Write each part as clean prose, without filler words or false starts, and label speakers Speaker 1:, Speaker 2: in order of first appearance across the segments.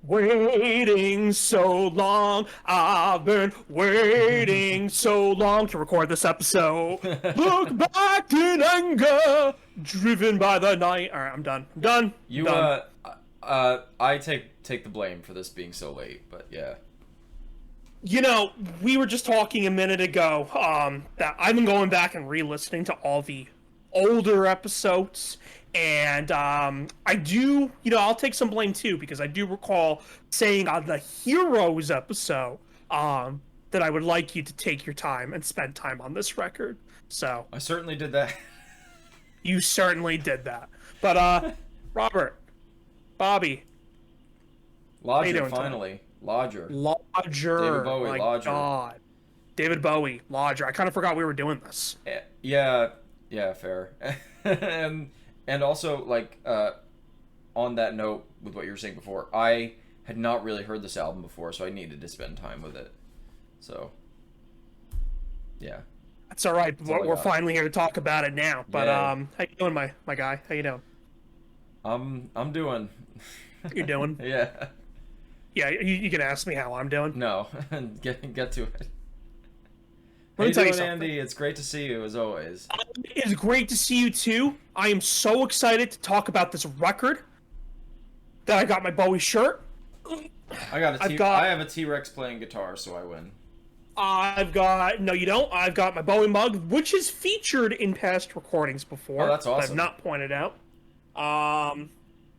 Speaker 1: Waiting so long, I've been waiting so long to record this episode. Look back in anger, driven by the night. All right, I'm done. I'm done.
Speaker 2: You
Speaker 1: done.
Speaker 2: I take the blame for this being so late, but yeah.
Speaker 1: You know, we were just talking a minute ago that I've been going back and re-listening to all the older episodes, and I do, I'll take some blame too, because I do recall saying on the Heroes episode that I would like you to take your time and spend time on this record. So
Speaker 2: I certainly did that.
Speaker 1: you certainly did that. But Robert, Bobby,
Speaker 2: Lodger, finally.
Speaker 1: Tonight?
Speaker 2: Lodger.
Speaker 1: David
Speaker 2: Bowie,
Speaker 1: my
Speaker 2: Lodger.
Speaker 1: God. David Bowie, Lodger. I kind of forgot we were doing this.
Speaker 2: Yeah, fair. and also, like, on that note, with what you were saying before, I had not really heard this album before, so I needed to spend time with it. So, yeah.
Speaker 1: That's all right. We're finally here to talk about it now. But
Speaker 2: yeah.
Speaker 1: how you doing, my guy? How you doing?
Speaker 2: I'm doing.
Speaker 1: You're doing?
Speaker 2: Yeah.
Speaker 1: Yeah, you can ask me how I'm doing.
Speaker 2: No, get to it.
Speaker 1: Let me tell you
Speaker 2: doing,
Speaker 1: something.
Speaker 2: Andy? It's great to see you, as always.
Speaker 1: It's great to see you, too. I am so excited to talk about this record that I got my Bowie shirt.
Speaker 2: I have a T-Rex playing guitar, so I win.
Speaker 1: No, you don't. I've got my Bowie mug, which is featured in past recordings before.
Speaker 2: Oh, that's awesome.
Speaker 1: I've not pointed out.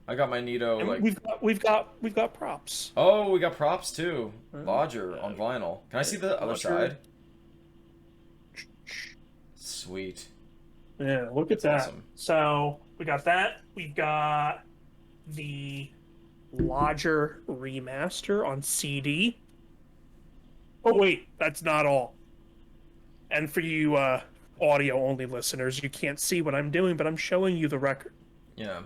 Speaker 2: I got my Nito, like...
Speaker 1: We've got props.
Speaker 2: Oh, we got props, too. Lodger on vinyl. Can I see the other side? Sweet.
Speaker 1: Yeah, look at that.
Speaker 2: Awesome.
Speaker 1: So, we got that. We've got the Lodger remaster on CD. Oh, wait, that's not all. And for you audio-only listeners, you can't see what I'm doing, but I'm showing you the record.
Speaker 2: Yeah.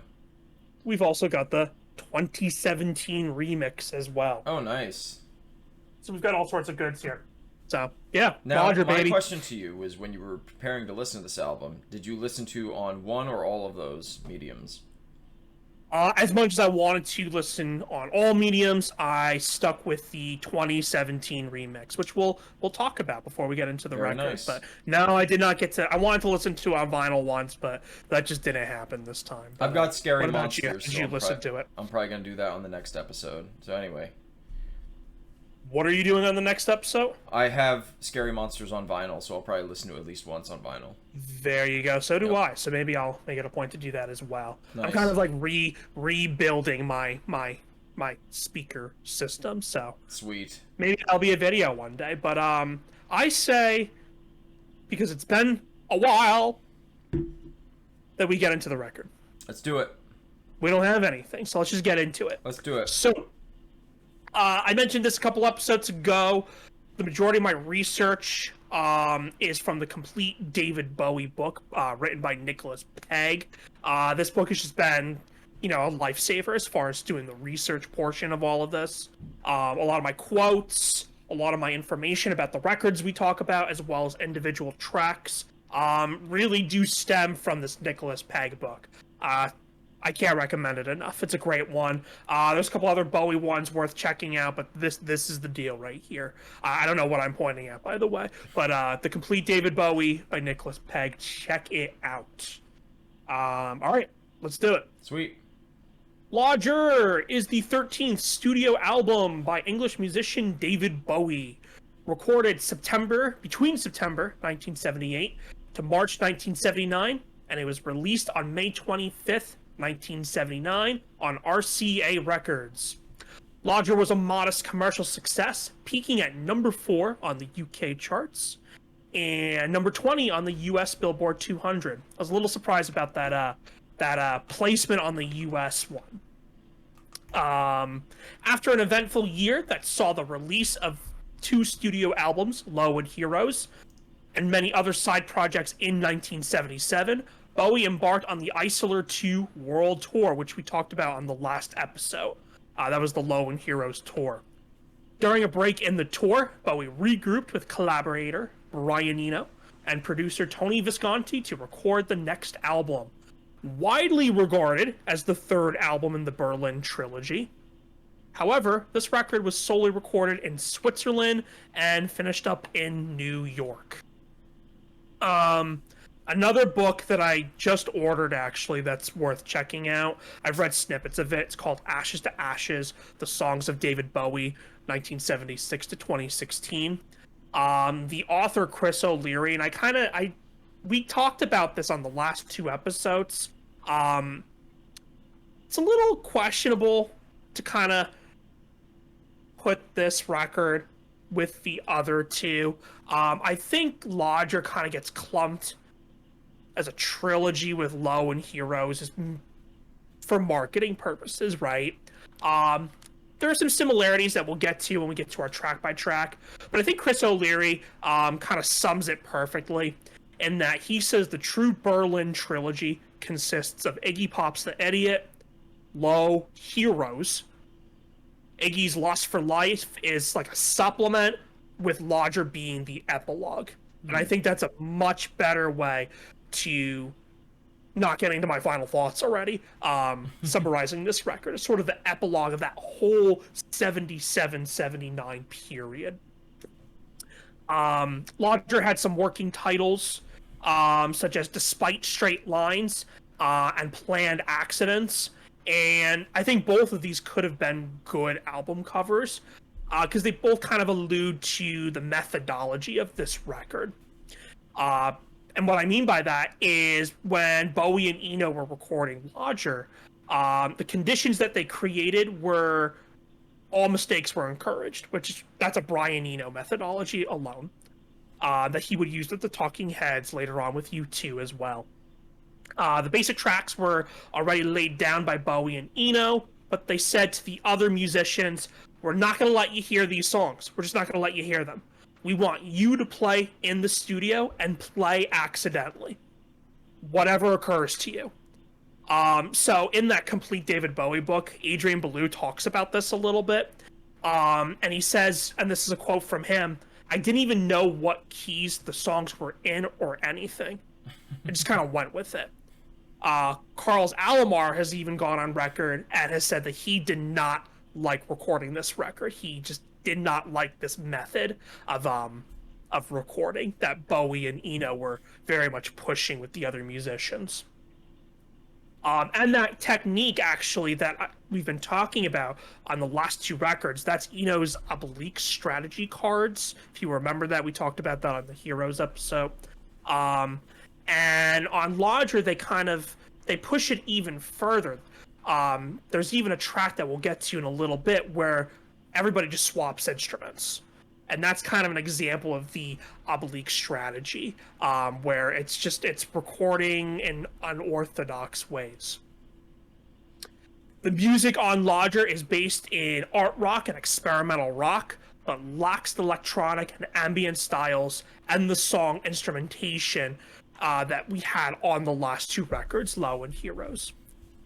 Speaker 1: We've also got the 2017 remix as well.
Speaker 2: Oh, nice.
Speaker 1: So we've got all sorts of goods here. So, yeah,
Speaker 2: now,
Speaker 1: Lodger,
Speaker 2: my
Speaker 1: baby.
Speaker 2: question to you is, when you were preparing to listen to this album, did you listen to on one or all of those mediums?
Speaker 1: As much as I wanted to listen on all mediums, I stuck with the 2017 remix, which we'll talk about before we get into the record.
Speaker 2: Nice.
Speaker 1: But no, I did not get to. I wanted to listen to it on vinyl once, but that just didn't happen this time. But
Speaker 2: I've got Scary
Speaker 1: what about
Speaker 2: Monsters.
Speaker 1: you? Did you listen to it?
Speaker 2: I'm probably gonna do that on the next episode. So anyway,
Speaker 1: what are you doing on the next episode?
Speaker 2: I have Scary Monsters on vinyl, so I'll probably listen to it at least once on vinyl.
Speaker 1: There you go. So do I. So maybe I'll make it a point to do that as well.
Speaker 2: Nice.
Speaker 1: I'm kind of like rebuilding my speaker system. So
Speaker 2: Sweet.
Speaker 1: maybe that'll be a video one day. But I say, because it's been a while, that we get into the record.
Speaker 2: Let's do it.
Speaker 1: We don't have anything, so let's just get into it.
Speaker 2: Let's do it.
Speaker 1: So, I mentioned this a couple episodes ago. The majority of my research is from the complete David Bowie book, written by Nicholas Pegg. This book has just been, a lifesaver as far as doing the research portion of all of this. A lot of my quotes, a lot of my information about the records we talk about, as well as individual tracks, really do stem from this Nicholas Pegg book. I can't recommend it enough. It's a great one. There's a couple other Bowie ones worth checking out, but this is the deal right here. I don't know what I'm pointing at, by the way, but the complete David Bowie by Nicholas Pegg. Check it out. All right, let's do it.
Speaker 2: Sweet.
Speaker 1: Lodger is the 13th studio album by English musician David Bowie, recorded between September 1978 to March 1979, and it was released on May 25th, 1979 on RCA Records. Lodger was a modest commercial success, peaking at number 4 on the UK charts and number 20 on the US Billboard 200. I was a little surprised about that placement on the US one. After an eventful year that saw the release of 2 studio albums, Low and Heroes, and many other side projects in 1977, Bowie embarked on the Isolar 2 World Tour, which we talked about on the last episode. That was the Low and Heroes tour. During a break in the tour, Bowie regrouped with collaborator Brian Eno and producer Tony Visconti to record the next album. Widely regarded as the third album in the Berlin trilogy, However, this record was solely recorded in Switzerland and finished up in New York. Another book that I just ordered, actually, that's worth checking out. I've read snippets of it. It's called Ashes to Ashes, The Songs of David Bowie, 1976 to 2016. The author, Chris O'Leary, and we talked about this on the last 2 episodes. It's a little questionable to kind of put this record with the other 2. I think Lodger kind of gets clumped as a trilogy with Low and Heroes for marketing purposes, right? There are some similarities that we'll get to when we get to our track by track, but I think Chris O'Leary kind of sums it perfectly in that he says the true Berlin trilogy consists of Iggy Pop's The Idiot, Low, Heroes. Iggy's Lust for Life is like a supplement, with Lodger being the epilogue. And I think that's a much better way to, not getting to my final thoughts already, summarizing this record as sort of the epilogue of that whole 77-79 period. Lodger had some working titles, such as Despite Straight Lines and Planned Accidents. And I think both of these could have been good album covers, because they both kind of allude to the methodology of this record. And what I mean by that is when Bowie and Eno were recording Lodger, the conditions that they created were all mistakes were encouraged, that's a Brian Eno methodology alone, that he would use with the Talking Heads later on with U2 as well. The basic tracks were already laid down by Bowie and Eno, but they said to the other musicians, we're not going to let you hear these songs. We're just not going to let you hear them. We want you to play in the studio and play accidentally. Whatever occurs to you. So in that complete David Bowie book, Adrian Belew talks about this a little bit. And he says, and this is a quote from him, I didn't even know what keys the songs were in or anything. I just kind of went with it. Carlos Alomar has even gone on record and has said that he did not like recording this record. He just did not like this method of recording that Bowie and Eno were very much pushing with the other musicians. And that technique, actually, that we've been talking about on the last 2 records, that's Eno's oblique strategy cards. If you remember that, we talked about that on the Heroes episode. And on Lodger, they push it even further. There's even a track that we'll get to in a little bit where everybody just swaps instruments. And that's kind of an example of the oblique strategy, where it's recording in unorthodox ways. The music on Lodger is based in art rock and experimental rock, but lacks the electronic and ambient styles and the song instrumentation that we had on the last 2 records, Low and Heroes.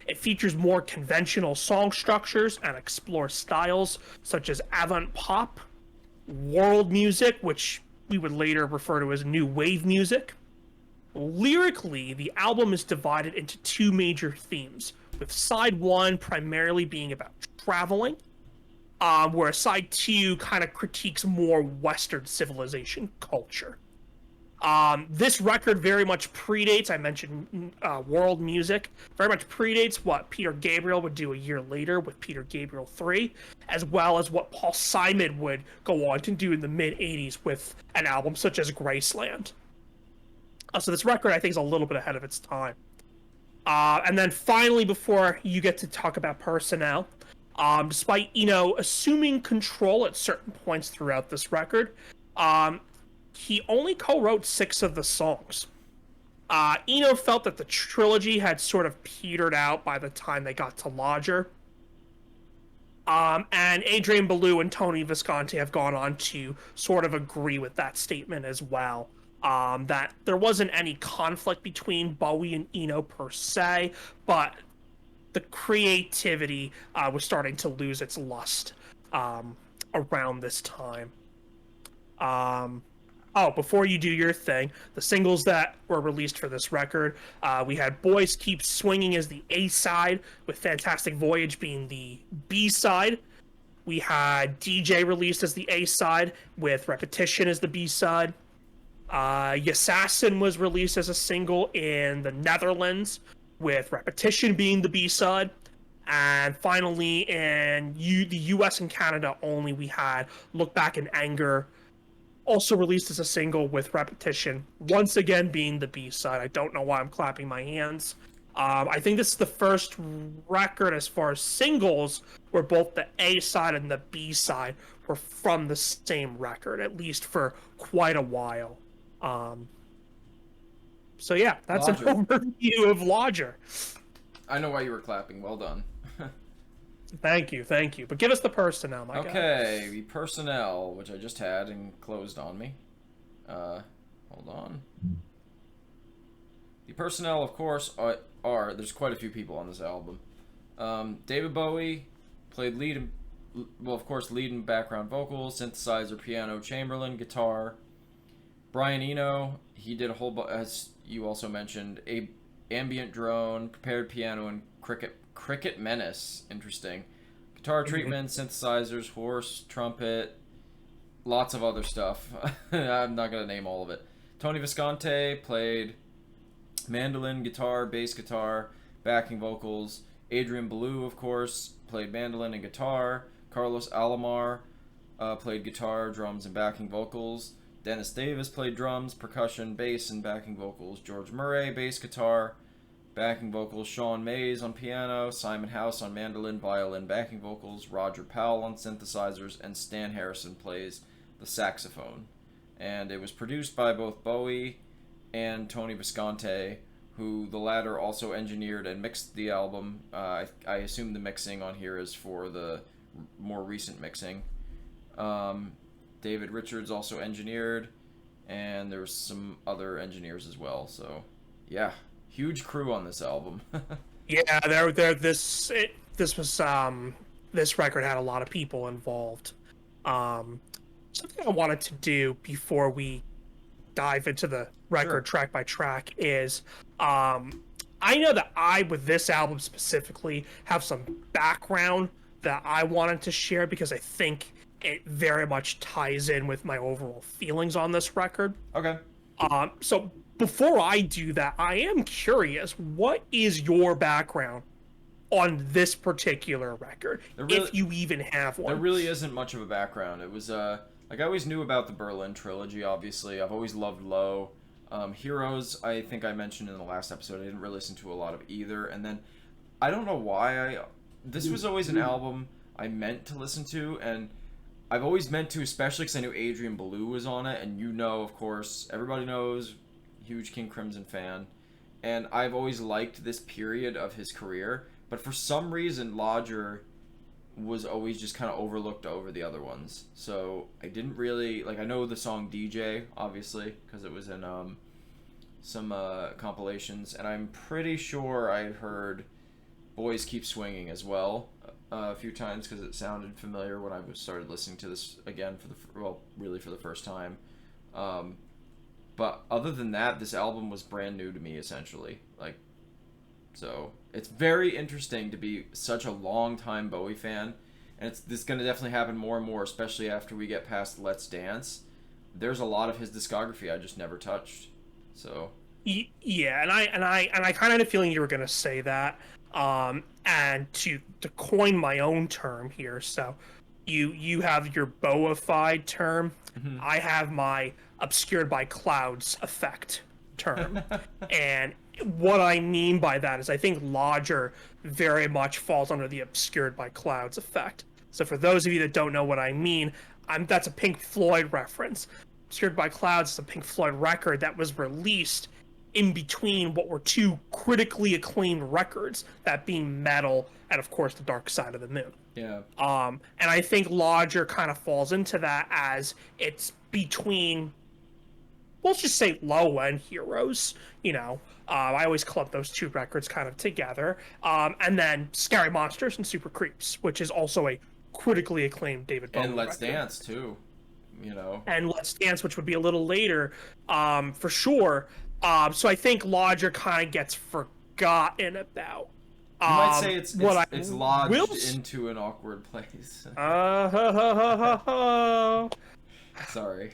Speaker 1: It features more conventional song structures and explores styles such as avant-pop, world music, which we would later refer to as new wave music. Lyrically, the album is divided into 2 major themes, with side 1 primarily being about traveling, where side 2 kind of critiques more Western civilization culture. This record very much predates, I mentioned world music, very much predates what Peter Gabriel would do a year later with Peter Gabriel 3, as well as what Paul Simon would go on to do in the mid-'80s with an album such as Graceland. So this record, I think, is a little bit ahead of its time. And then finally, before you get to talk about personnel, despite Eno assuming control at certain points throughout this record, he only co-wrote 6 of the songs. Eno felt that the trilogy had sort of petered out by the time they got to Lodger. And Adrian Belew and Tony Visconti have gone on to sort of agree with that statement as well. That there wasn't any conflict between Bowie and Eno per se, but the creativity was starting to lose its lust around this time. Before you do your thing, the singles that were released for this record, we had Boys Keep Swinging as the A-side, with Fantastic Voyage being the B-side. We had DJ released as the A side, with Repetition as the B side. Assassin was released as a single in the Netherlands, with Repetition being the B side. And finally, in the US and Canada only, we had Look Back in Anger, also released as a single with Repetition, once again being the B side. I don't know why I'm clapping my hands. I think this is the first record as far as singles where both the A side and the B side were from the same record, at least for quite a while. So yeah, that's
Speaker 2: Lodger.
Speaker 1: an overview of Lodger.
Speaker 2: I know why you were clapping. Well done.
Speaker 1: Thank you. But give us the personnel, my guy.
Speaker 2: Okay, the personnel, which I just had and closed on me. Hold on. The personnel, of course, are there's quite a few people on this album. David Bowie played lead and background vocals, synthesizer, piano, Chamberlin, guitar. Brian Eno, he did a whole as you also mentioned, ambient drone, prepared piano, and cricket menace. Interesting. Guitar treatment, synthesizers, horse, trumpet, lots of other stuff. I'm not gonna name all of it. Tony Visconti played mandolin, guitar, bass guitar, backing vocals. Adrian Belew, of course, played mandolin and guitar. Carlos Alomar played guitar, drums, and backing vocals. Dennis Davis played drums, percussion, bass, and backing vocals. George Murray, bass guitar, backing vocals. Sean Mays on piano. Simon House on mandolin, violin, backing vocals. Roger Powell on synthesizers. And Stan Harrison plays the saxophone. And it was produced by both Bowie and Tony Visconti, who the latter also engineered and mixed the album. I assume the mixing on here is for the more recent mixing. David Richards also engineered, and there was some other engineers as well. So, yeah, huge crew on this album.
Speaker 1: Yeah, this record had a lot of people involved. Something I wanted to do before we dive into the record track by track is, I know that with this album specifically, have some background that I wanted to share because I think it very much ties in with my overall feelings on this record.
Speaker 2: Okay.
Speaker 1: So before I do that, I am curious, what is your background on this particular record, if you even have one?
Speaker 2: There really isn't much of a background. It was, like, I always knew about the Berlin trilogy, obviously. I've always loved Low. Heroes, I think I mentioned in the last episode, I didn't really listen to a lot of either. And then, I don't know why this was always an album I meant to listen to, and I've always meant to, especially because I knew Adrian Belew was on it, and of course, everybody knows, huge King Crimson fan, and I've always liked this period of his career, but for some reason, Lodger was always just kind of overlooked over the other ones, so I didn't really, I know the song DJ, obviously, because it was in some compilations, and I'm pretty sure I heard Boys Keep Swinging as well, a few times because it sounded familiar when I started listening to this again for the first time. But other than that, this album was brand new to me, essentially. So it's very interesting to be such a long-time Bowie fan, and this is going to definitely happen more and more, especially after we get past Let's Dance. There's a lot of his discography I just never touched. So
Speaker 1: yeah, and I kind of had a feeling you were going to say that. And to coin my own term here, so you have your Bowified term. Mm-hmm. I have my obscured by clouds effect term. And what I mean by that is I think Lodger very much falls under the obscured by clouds effect. So for those of you that don't know what I mean, that's a Pink Floyd reference. Obscured by Clouds is a Pink Floyd record that was released in between what were two critically acclaimed records, that being Metal and, of course, The Dark Side of the Moon.
Speaker 2: Yeah.
Speaker 1: And I think Lodger kind of falls into that as it's between, let's just say, Low and Heroes. I always club those two records kind of together. And then Scary Monsters and Super Creeps, which is also a critically acclaimed David Bowie
Speaker 2: and Let's
Speaker 1: record.
Speaker 2: Dance, too.
Speaker 1: And Let's Dance, which would be a little later, for sure. So I think Lodger kind of gets forgotten about
Speaker 2: You might say it's
Speaker 1: What I
Speaker 2: it's
Speaker 1: will
Speaker 2: lodged into an awkward place. Sorry.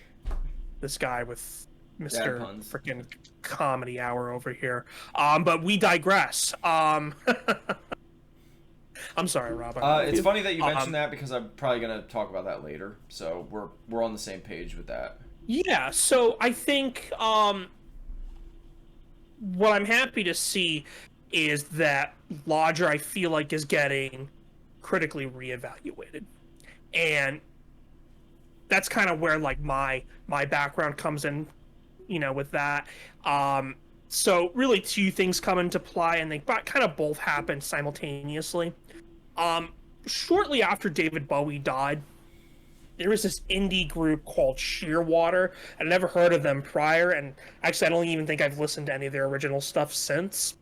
Speaker 1: This guy with
Speaker 2: Dad
Speaker 1: Mr.
Speaker 2: puns.
Speaker 1: Freaking Comedy Hour over here. But we digress. I'm sorry, Rob.
Speaker 2: It's funny that you mentioned that because I'm probably gonna talk about that later. So we're on the same page with that.
Speaker 1: Yeah. So I think what I'm happy to see is that Lodger, I feel like, is getting critically reevaluated, and that's kind of where like my background comes in, with that. So really, two things come into play, and they kind of both happen simultaneously. Shortly after David Bowie died, there was this indie group called Shearwater. I'd never heard of them prior, and actually, I don't even think I've listened to any of their original stuff since.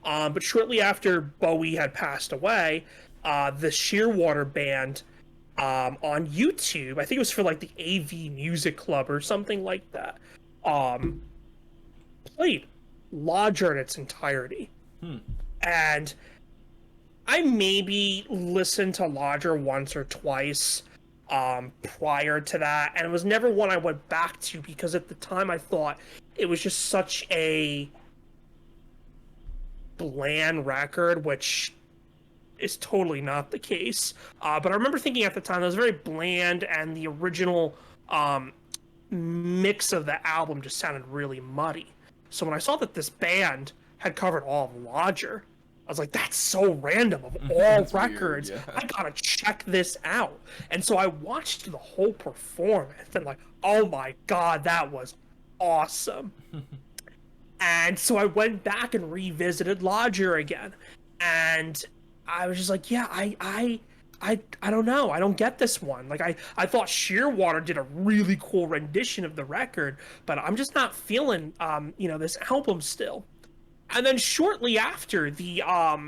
Speaker 1: But shortly after Bowie had passed away, the Shearwater band on YouTube, I think it was for like the AV Music Club or something like that, played Lodger in its entirety. And I maybe listened to Lodger once or twice prior to that, and it was never one I went back to because at the time I thought it was just such a bland record, which is totally not the case. But I remember thinking at the time it was very bland, and the original mix of the album just sounded really muddy. So when I saw that this band had covered all of Lodger, I was like, that's so random of all records.
Speaker 2: Weird, yeah.
Speaker 1: I gotta check this out. And so I watched the whole performance and like, oh my God, that was awesome. And so I went back and revisited Lodger again. And I was just like, yeah, I don't know. I don't get this one. Like I thought Shearwater did a really cool rendition of the record, but I'm just not feeling this album still. And then shortly after, the A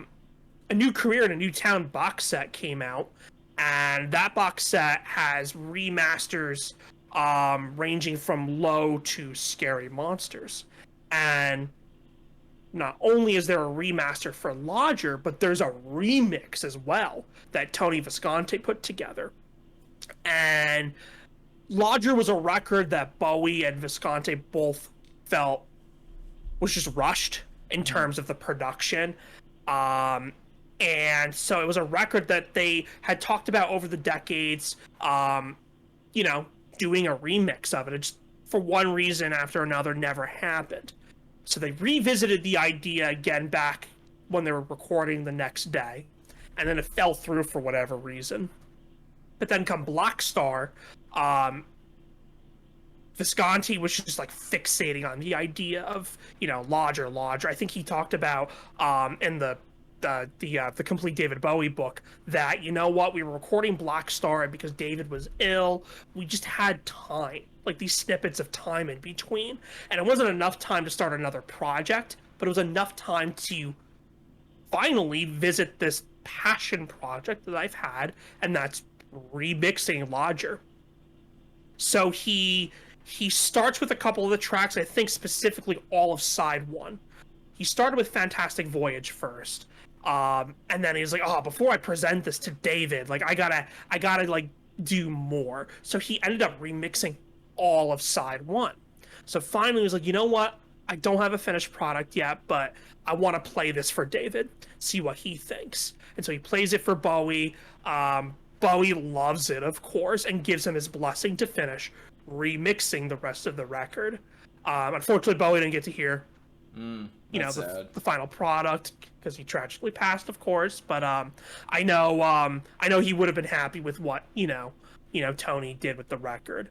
Speaker 1: New Career in a New Town box set came out, and that box set has remasters ranging from Low to Scary Monsters. And not only is there a remaster for Lodger, but there's a remix as well that Tony Visconti put together. And Lodger was a record that Bowie and Visconti both felt was just rushed in terms of the production. And so it was a record that they had talked about over the decades, doing a remix of it. It just, for one reason after another, never happened. So they revisited the idea again back when they were recording the next day, and then it fell through for whatever reason. But then come Black Star, Visconti was just like fixating on the idea of, Lodger. I think he talked about in the complete David Bowie book that, we were recording Black Star, and because David was ill, we just had time, like these snippets of time in between, and it wasn't enough time to start another project, but it was enough time to finally visit this passion project that I've had, and that's remixing Lodger. So he starts with a couple of the tracks, I think specifically all of side one. He started with Fantastic Voyage first. And then he's like, oh, before I present this to David, like I gotta like do more. So he ended up remixing all of side one. So finally he was like, you know what? I don't have a finished product yet, but I want to play this for David, see what he thinks. And so he plays it for Bowie. Bowie loves it, of course, and gives him his blessing to finish remixing the rest of the record. Unfortunately, Bowie didn't get to hear the final product because he tragically passed, of course. But I know he would have been happy with what Tony did with the record.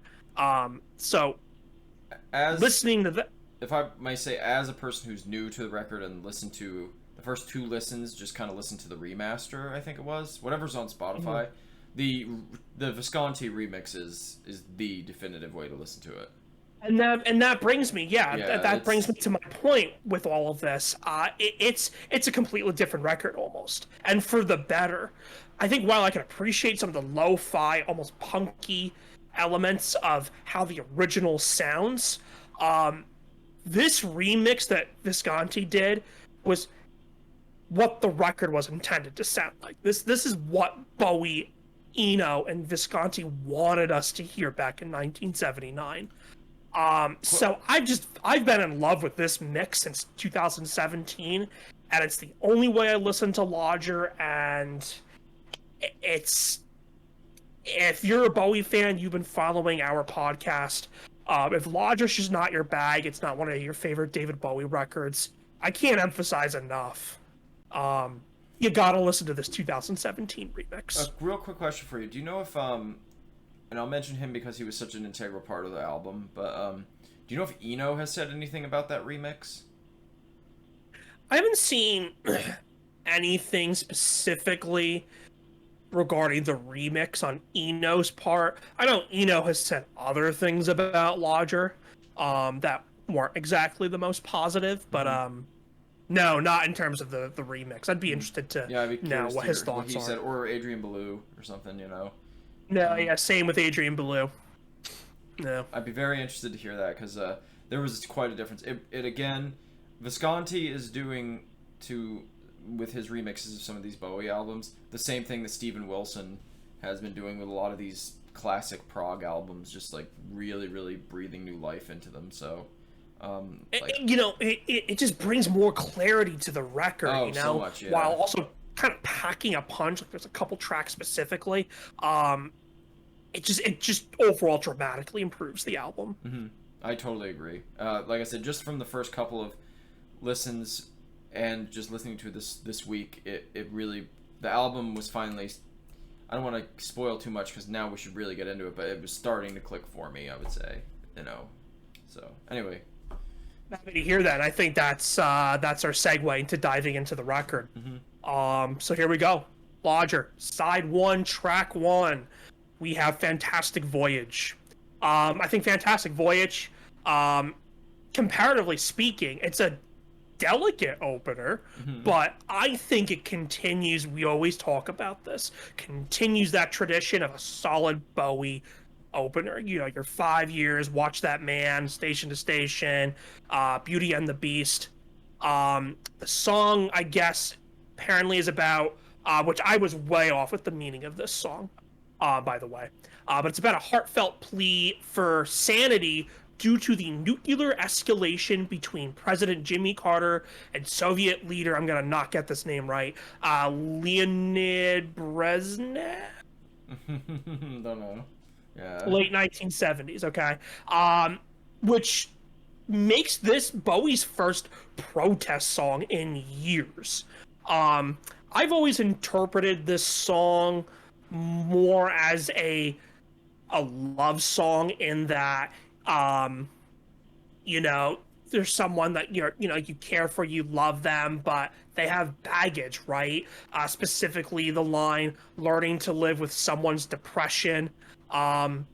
Speaker 1: So
Speaker 2: as
Speaker 1: listening to that,
Speaker 2: if I may say, as a person who's new to the record and listened to the first two listens, just kind of listened to the remaster, I think it was, whatever's on Spotify. Mm-hmm. The Visconti remix is the definitive way to listen to it.
Speaker 1: And that brings me, that brings me to my point with all of this. It's a completely different record almost, and for the better. I think while I can appreciate some of the lo-fi, almost punky elements of how the original sounds, this remix that Visconti did was what the record was intended to sound like. This is what Bowie, Eno, and Visconti wanted us to hear back in 1979. So I've been in love with this mix since 2017, and it's the only way I listen to Lodger. And it's, if you're a Bowie fan, you've been following our podcast. If Lodger's just not your bag, it's not one of your favorite David Bowie records, I can't emphasize enough. You gotta listen to this 2017 remix.
Speaker 2: A real quick question for you: do you know if and I'll mention him because he was such an integral part of the album, but do you know if Eno has said anything about that remix?
Speaker 1: I haven't seen anything specifically regarding the remix on Eno's part. I know Eno has said other things about Lodger that weren't exactly the most positive, but no, not in terms of the remix. I'd be interested to know what his thoughts
Speaker 2: he
Speaker 1: are.
Speaker 2: Said, or Adrian Belew or something, you know.
Speaker 1: No, yeah, same with Adrian Belew. No.
Speaker 2: I'd be very interested to hear that, because there was quite a difference. It again, Visconti is doing with his remixes of some of these Bowie albums the same thing that Steven Wilson has been doing with a lot of these classic prog albums, just like really, really breathing new life into them. So,
Speaker 1: it just brings more clarity to the record,
Speaker 2: so much, yeah.
Speaker 1: while also kind of packing a punch. Like, there's a couple tracks specifically. It just overall dramatically improves the album.
Speaker 2: Mm-hmm. I totally agree. Like I said, just from the first couple of listens and just listening to this week, it really, the album was finally, I don't want to spoil too much because now we should really get into it, but it was starting to click for me, I would say, So anyway,
Speaker 1: happy to hear that. I think that's our segue into diving into the record.
Speaker 2: Mm-hmm.
Speaker 1: So here we go. Lodger, side 1, track 1. We have Fantastic Voyage. I think Fantastic Voyage, comparatively speaking, it's a delicate opener, but I think it continues, we always talk about this, continues that tradition of a solid Bowie opener. Your 5 years, Watch That Man, Station to Station, Beauty and the Beast. The song, I guess, apparently is about, which I was way off with the meaning of this song, by the way, but it's about a heartfelt plea for sanity due to the nuclear escalation between President Jimmy Carter and Soviet leader, I'm going to not get this name right, Leonid Brezhnev?
Speaker 2: Don't know. Yeah.
Speaker 1: Late 1970s, okay? Which makes this Bowie's first protest song in years. I've always interpreted this song more as a love song, in that there's someone that you care for, you love them, but they have baggage, right? Specifically the line, learning to live with someone's depression. So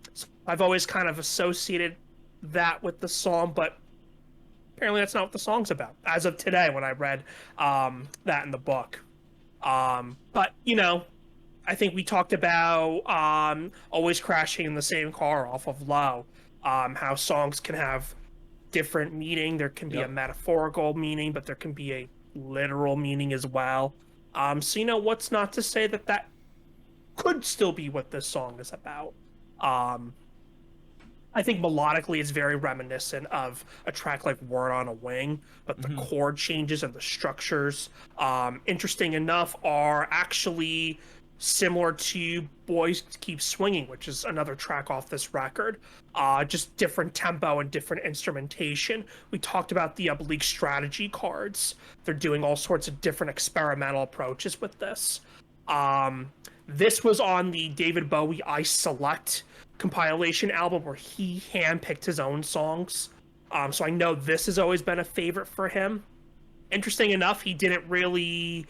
Speaker 1: I've always kind of associated that with the song, but apparently that's not what the song's about, as of today when I read that in the book. But I think we talked about Always Crashing in the Same Car off of Low, how songs can have different meaning. There can be a metaphorical meaning, but there can be a literal meaning as well. So what's not to say that could still be what this song is about. I think melodically it's very reminiscent of a track like Word on a Wing, but the chord changes and the structures, interesting enough, are actually similar to Boys Keep Swinging, which is another track off this record. Just different tempo and different instrumentation. We talked about the oblique strategy cards. They're doing all sorts of different experimental approaches with this. This was on the David Bowie I Select compilation album, where he handpicked his own songs. So I know this has always been a favorite for him. Interesting enough, he didn't really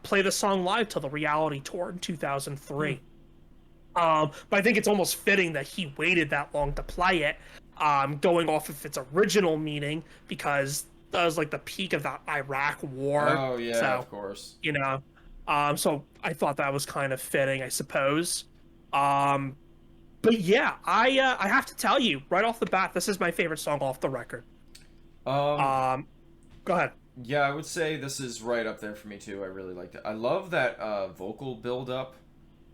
Speaker 1: play the song live till the Reality Tour in 2003. But I think it's almost fitting that he waited that long to play it, going off of its original meaning, because that was like the peak of the Iraq War.
Speaker 2: Oh, yeah,
Speaker 1: so,
Speaker 2: of course.
Speaker 1: So I thought that was kind of fitting, I suppose. But yeah, I have to tell you, right off the bat, this is my favorite song off the record.
Speaker 2: Go
Speaker 1: ahead.
Speaker 2: Yeah, I would say this is right up there for me too. I really liked it. I love that vocal build up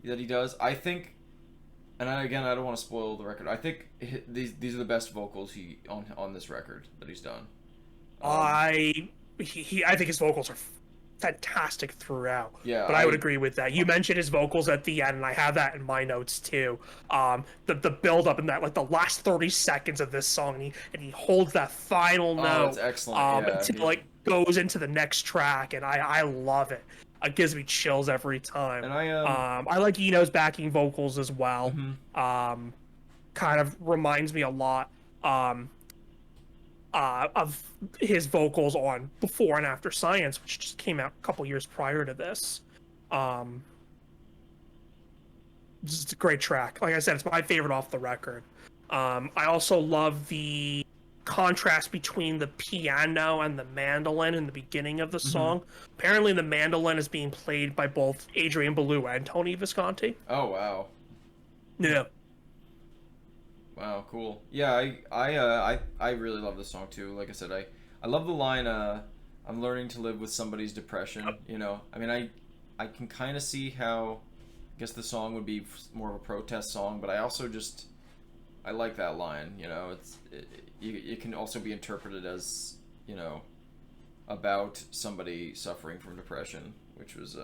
Speaker 2: that he does. I think, and again, I don't want to spoil the record. I think these are the best vocals he on this record that he's done. Um,
Speaker 1: I I think his vocals are fantastic throughout.
Speaker 2: yeah,
Speaker 1: But I would agree with that. You mentioned his vocals at the end, and I have that in my notes too. The build up in that, like the last 30 seconds of this song, and he holds that final
Speaker 2: oh, it's
Speaker 1: note
Speaker 2: excellent. Yeah,
Speaker 1: until like goes into the next track, and I love it. It gives me chills every time.
Speaker 2: and I
Speaker 1: I like Eno's backing vocals as well.
Speaker 2: mhm.
Speaker 1: Kind of reminds me a lot. Of his vocals on Before and After Science, which just came out a couple years prior to this. Um, this is a great track. Like I said, it's my favorite off the record. I also love the contrast between the piano and the mandolin in the beginning of the song. Apparently, the mandolin is being played by both Adrian Belew and Tony Visconti.
Speaker 2: Oh wow.
Speaker 1: Yeah.
Speaker 2: Wow, cool. Yeah, I really love this song too. Like I said, I love the line I'm learning to live with somebody's depression, you know. I mean, I can kind of see how I guess the song would be more of a protest song, but I also just I like that line, you know. It can also be interpreted as, you know, about somebody suffering from depression, which was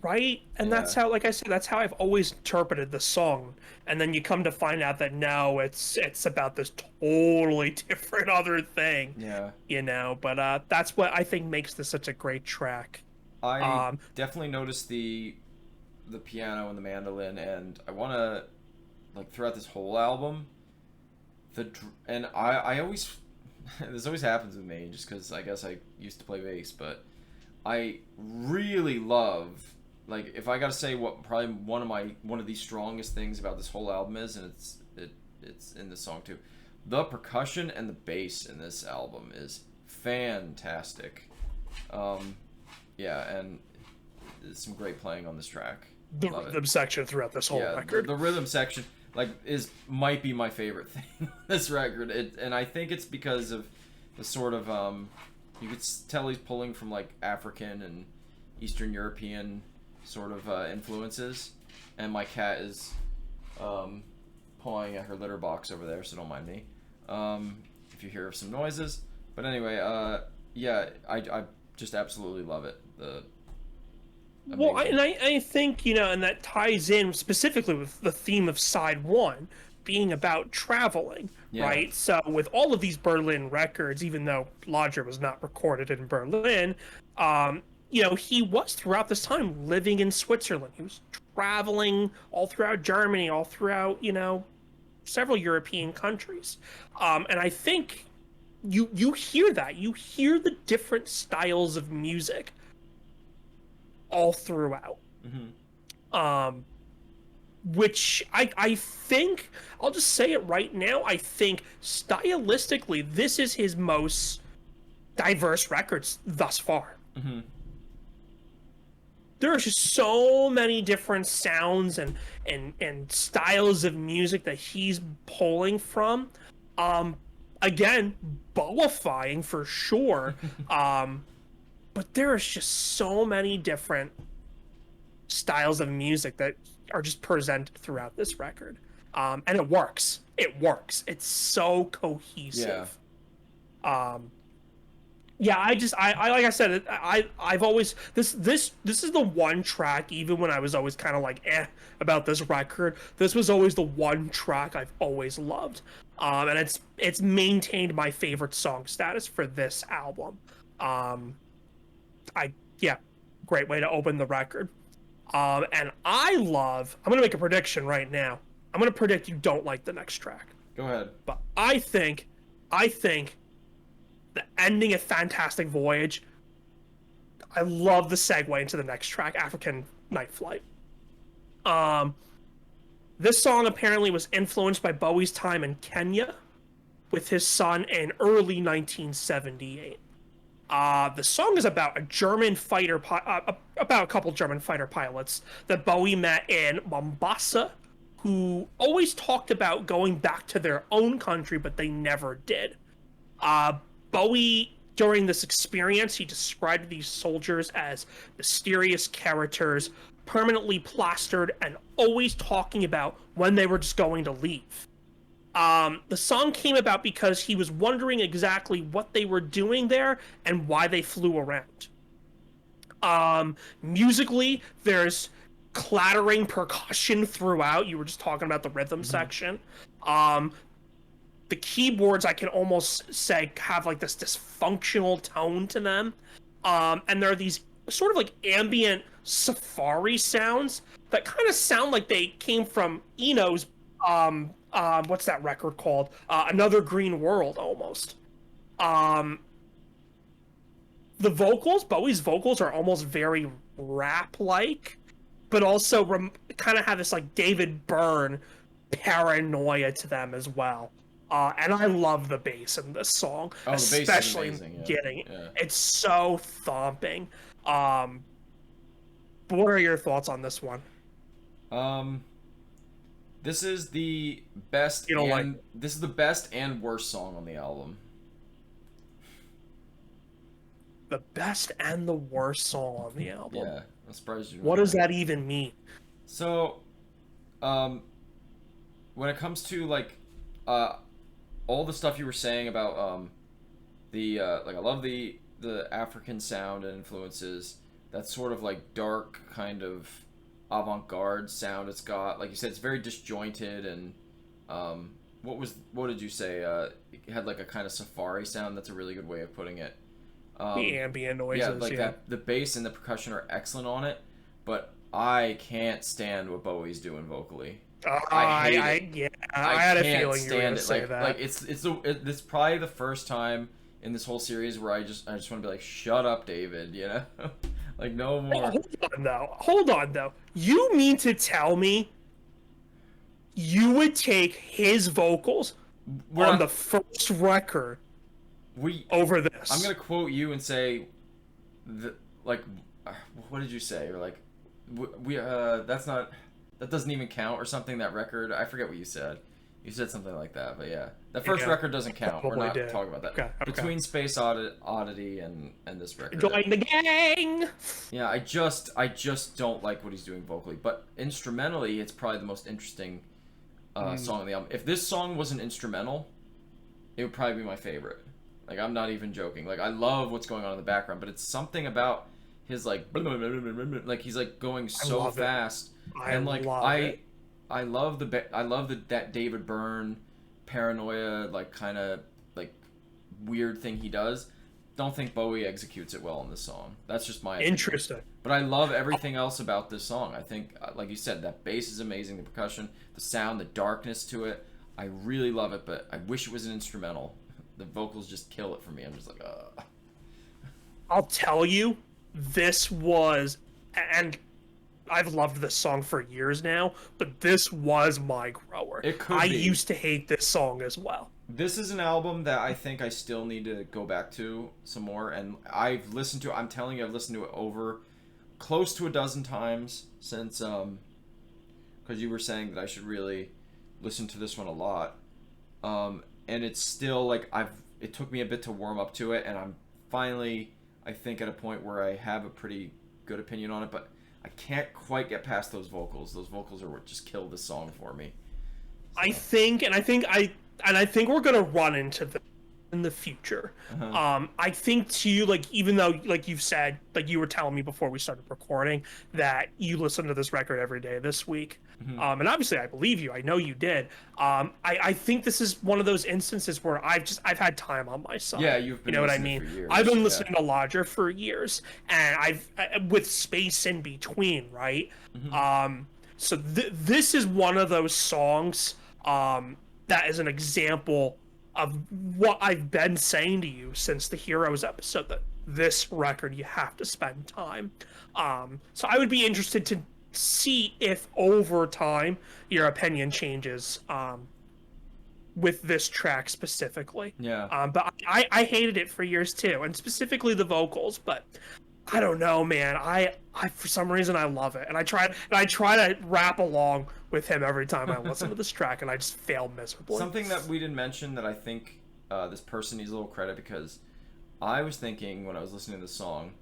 Speaker 1: Right? And
Speaker 2: yeah.
Speaker 1: that's how, like I said, that's how I've always interpreted the song. And then you come to find out that no, it's about this totally different other thing,
Speaker 2: Yeah.
Speaker 1: you know. But that's what I think makes this such a great track.
Speaker 2: I
Speaker 1: Um,
Speaker 2: definitely noticed the piano and the mandolin, and I want to like throughout this whole album and I always this always happens with me just because I guess I used to play bass, but I really love, like, if I gotta say what probably one of the strongest things about this whole album is, and it's in this song too, the percussion and the bass in this album is fantastic. Yeah, and there's some great playing on this track.
Speaker 1: the
Speaker 2: Love it.
Speaker 1: rhythm section throughout this whole
Speaker 2: Yeah,
Speaker 1: record.
Speaker 2: the rhythm section like might be my favorite thing on this record. And I think it's because of the sort of you could tell he's pulling from like African and Eastern European sort of influences. And my cat is pawing at her litter box over there, so don't mind me if you hear some noises. But anyway, yeah, I just absolutely love it.
Speaker 1: Well, I think, you know, and that ties in specifically with the theme of side one being about traveling,
Speaker 2: Yeah.
Speaker 1: right? So with all of these Berlin records, even though Lodger was not recorded in Berlin, you know, he was throughout this time living in Switzerland. He was traveling all throughout Germany, all throughout, you know, several European countries. And I think you hear that. You hear the different styles of music all throughout. Which I think, I'll just say it right now, I think stylistically this is his most diverse records thus far. There are just so many different sounds and styles of music that he's pulling from. Again, Bowiifying for sure. But there is just so many different styles of music that are just presented throughout this record. And it works. It works. It's so cohesive. Yeah, I like I said, I've always this is the one track, even when I was always kind of like about this record, this was always the one track I've always loved. And it's maintained my favorite song status for this album. Yeah, great way to open the record. And I'm gonna make a prediction right now. I'm gonna predict you don't like the next track.
Speaker 2: Go ahead.
Speaker 1: But I think the ending of Fantastic Voyage, I love the segue into the next track, African Night Flight. This song apparently was influenced by Bowie's time in Kenya with his son in early 1978. The song is about about a couple German fighter pilots that Bowie met in Mombasa, who always talked about going back to their own country, but they never did. Bowie During this experience, he described these soldiers as mysterious characters, permanently plastered, and always talking about when they were just going to leave. The song came about because he was wondering exactly what they were doing there and why they flew around. Musically, there's clattering percussion throughout. You were just talking about the rhythm section. The keyboards, I can almost say, have like this dysfunctional tone to them. And there are these sort of like ambient safari sounds that kind of sound like they came from Eno's what's that record called? Another Green World, almost. The vocals, Bowie's vocals, are almost very rap-like, but also kind of have this like David Byrne paranoia to them as well. And I love the bass in this song, especially in the beginning. Yeah. It's so thumping. But what are your thoughts on this one?
Speaker 2: This is the best. This is the best and worst song on the album.
Speaker 1: The best and the worst song on the album.
Speaker 2: Yeah, I'm surprised you.
Speaker 1: What does that even mean?
Speaker 2: So, when it comes to like, all the stuff you were saying about like I love the African sound and influences. That sort of like dark kind of avant-garde sound it's got. Like you said, it's very disjointed and what did you say? It had like a kind of safari sound. That's a really good way of putting it.
Speaker 1: The ambient noises.
Speaker 2: Yeah, like that. The bass and the percussion are excellent on it, but I can't stand what Bowie's doing vocally. I hate it.
Speaker 1: I had a feeling you were going to say that.
Speaker 2: Like it's probably the first time in this whole series where I just want to be like, shut up, David. You know, like no more.
Speaker 1: Hold on though. You mean to tell me you would take his vocals on the first record over this?
Speaker 2: I'm gonna quote you and say, what did you say? Or like, that doesn't even count or something. That record, I forget what you said. You said something like that, but yeah, that first record doesn't count. We're not talking about that. Okay. Between Space Oddity and this record.
Speaker 1: Join the gang.
Speaker 2: Yeah, I just don't like what he's doing vocally, but instrumentally, it's probably the most interesting song on the album. If this song was an instrumental, it would probably be my favorite. Like, I'm not even joking. Like, I love what's going on in the background, but it's something about his like he's like going so fast. I love that David Byrne paranoia, like kind of like weird thing he does. Don't think Bowie executes it well in this song. That's just my opinion.
Speaker 1: Interesting.
Speaker 2: But I love everything else about this song. I think, like you said, that bass is amazing. The percussion, the sound, the darkness to it. I really love it, but I wish it was an instrumental. The vocals just kill it for me. I'm just like, ugh.
Speaker 1: I'll tell you, this was, and I've loved this song for years now, but this was my grower. I used to hate this song as well.
Speaker 2: This is an album that I think I still need to go back to some more, and I've listened to it. I'm telling you, I've listened to it over close to a dozen times since, because you were saying that I should really listen to this one a lot. And it's still like it took me a bit to warm up to it, and I'm finally, I think, at a point where I have a pretty good opinion on it, but I can't quite get past those vocals. Those vocals are what just killed this song for me. So. I think we're gonna run into them in the future. I think too, like, even though, like you've said, like you were telling me before we started recording, that you listen to this record every day this week. And obviously I believe you. I know you did. I think this is one of those instances where I've had time on my side. Yeah, you've been,
Speaker 1: you know what I mean?
Speaker 2: For years.
Speaker 1: I've been listening to Lodger for years, and with space in between, right? So this is one of those songs that is an example of what I've been saying to you since the Heroes episode, that this record you have to spend time. So I would be interested to see if over time your opinion changes with this track specifically.
Speaker 2: Yeah.
Speaker 1: But I hated it for years too, and specifically the vocals, but I don't know, man. I for some reason I love it, and I try to rap along with him every time I listen to this track, and I just fail miserably.
Speaker 2: Something that we didn't mention that I think this person needs a little credit, because I was thinking when I was listening to the song,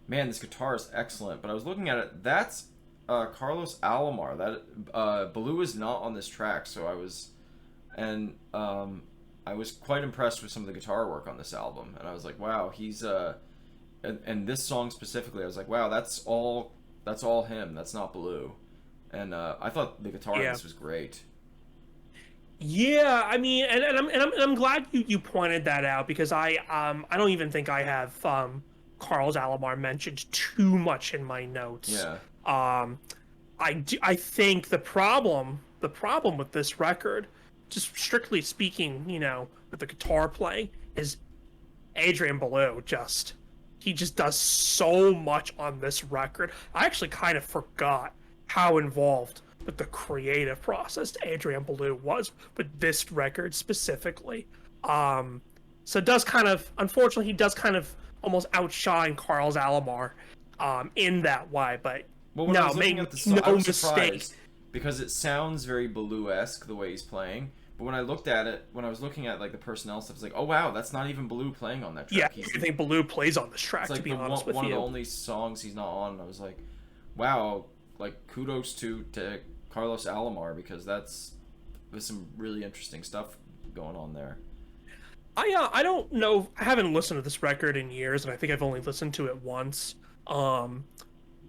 Speaker 2: man, this guitar is excellent. But I was looking at it. That's Carlos Alomar. That Baloo is not on this track. So I was quite impressed with some of the guitar work on this album. And I was like, wow, he's and this song specifically, I was like, wow, that's all him. That's not Baloo. And I thought the guitar in this was great.
Speaker 1: Yeah, I mean, and I'm glad you pointed that out, because I don't even think I have Carl's Alomar mentioned too much in my notes.
Speaker 2: Yeah.
Speaker 1: I think the problem with this record, just strictly speaking, with the guitar playing, is Adrian Belew he just does so much on this record. I actually kind of forgot how involved with the creative process Adrian Belew was with this record specifically. So it does unfortunately, he does kind of almost outshine Carl's Alomar in that way. But
Speaker 2: when I was looking at the song,
Speaker 1: no
Speaker 2: I was
Speaker 1: mistake,
Speaker 2: because it sounds very Belew-esque the way he's playing. But when I looked at it, when I was looking at like the personnel stuff, it's like, oh wow, that's not even Belew playing on that track.
Speaker 1: Yeah, I think Belew plays on this track.
Speaker 2: It's like
Speaker 1: to be honest with you,
Speaker 2: one of the only songs he's not on. And I was like, wow, like kudos to Carlos Alomar, because there's some really interesting stuff going on there.
Speaker 1: I don't know. I haven't listened to this record in years, and I think I've only listened to it once.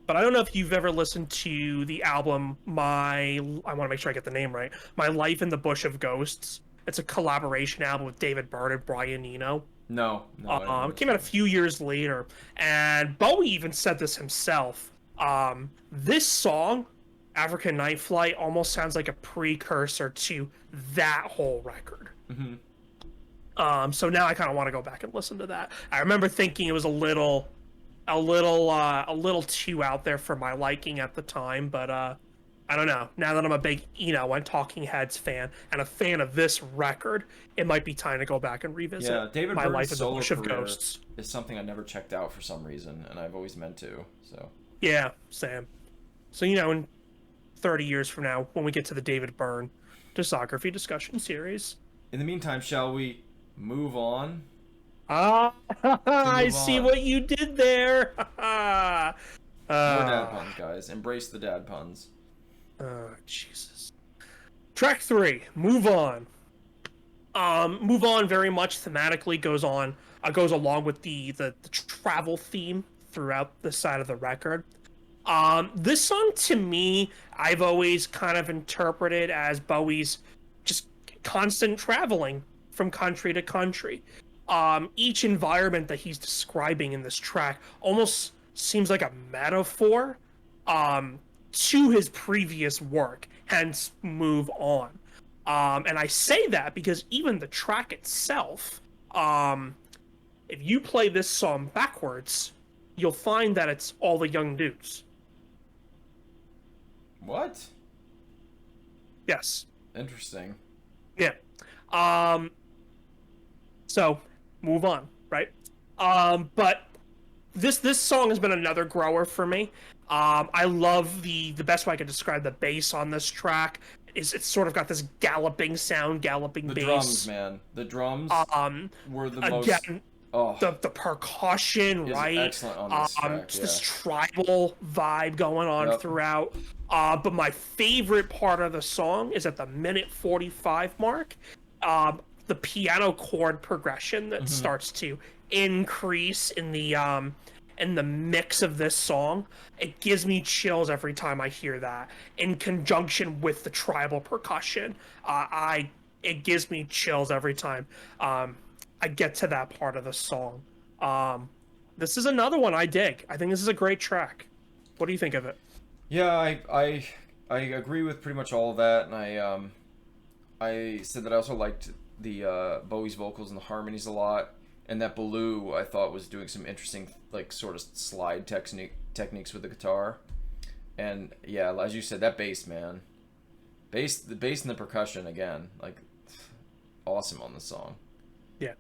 Speaker 1: But I don't know if you've ever listened to the album I want to make sure I get the name right. My Life in the Bush of Ghosts. It's a collaboration album with David Byrne and Brian Eno.
Speaker 2: No.
Speaker 1: It came out a few years later, and Bowie even said this himself. This song, African Night Flight, almost sounds like a precursor to that whole record.
Speaker 2: Mm-hmm.
Speaker 1: So now I kind of want to go back and listen to that. I remember thinking it was a little too out there for my liking at the time, but I don't know. Now that I'm a big Eno and Talking Heads fan and a fan of this record, it might be time to go back and revisit.
Speaker 2: Yeah, David
Speaker 1: My
Speaker 2: Byrne's
Speaker 1: Life in the
Speaker 2: solo
Speaker 1: Bush of
Speaker 2: career
Speaker 1: Ghosts
Speaker 2: is something I never checked out for some reason, and I've always meant to. So
Speaker 1: yeah, Sam. So in 30 years from now, when we get to the David Byrne discography discussion series.
Speaker 2: In the meantime, shall we move on?
Speaker 1: I see what you did there.
Speaker 2: More dad puns, guys. Embrace the dad puns.
Speaker 1: Jesus. Track 3, Move On. Move On very much thematically goes along with the travel theme throughout the side of the record. This song, to me, I've always kind of interpreted as Bowie's just constant traveling from country to country. Each environment that he's describing in this track almost seems like a metaphor to his previous work, hence Move On. And I say that because even the track itself, if you play this song backwards, you'll find that it's all the young dudes.
Speaker 2: What?
Speaker 1: Yes.
Speaker 2: Interesting.
Speaker 1: Yeah. So, Move On, right? But this song has been another grower for me. I love the best way I could describe the bass on this track is it's sort of got this galloping sound, galloping bass.
Speaker 2: The drums, man. The drums were the most...
Speaker 1: The percussion, right?
Speaker 2: Excellent on this track,
Speaker 1: this tribal vibe going on throughout. But my favorite part of the song is at the minute 45 mark. The piano chord progression that starts to increase in the mix of this song. It gives me chills every time I hear that. In conjunction with the tribal percussion, it gives me chills every time I get to that part of the song. This is another one I dig. I think this is a great track. What do you think of it?
Speaker 2: Yeah, I agree with pretty much all of that, and I said that I also liked the Bowie's vocals and the harmonies a lot, and that Belew I thought was doing some interesting like sort of slide techniques with the guitar, and yeah, as you said, that bass, man, the bass and the percussion again, like awesome on the song.
Speaker 1: Yeah,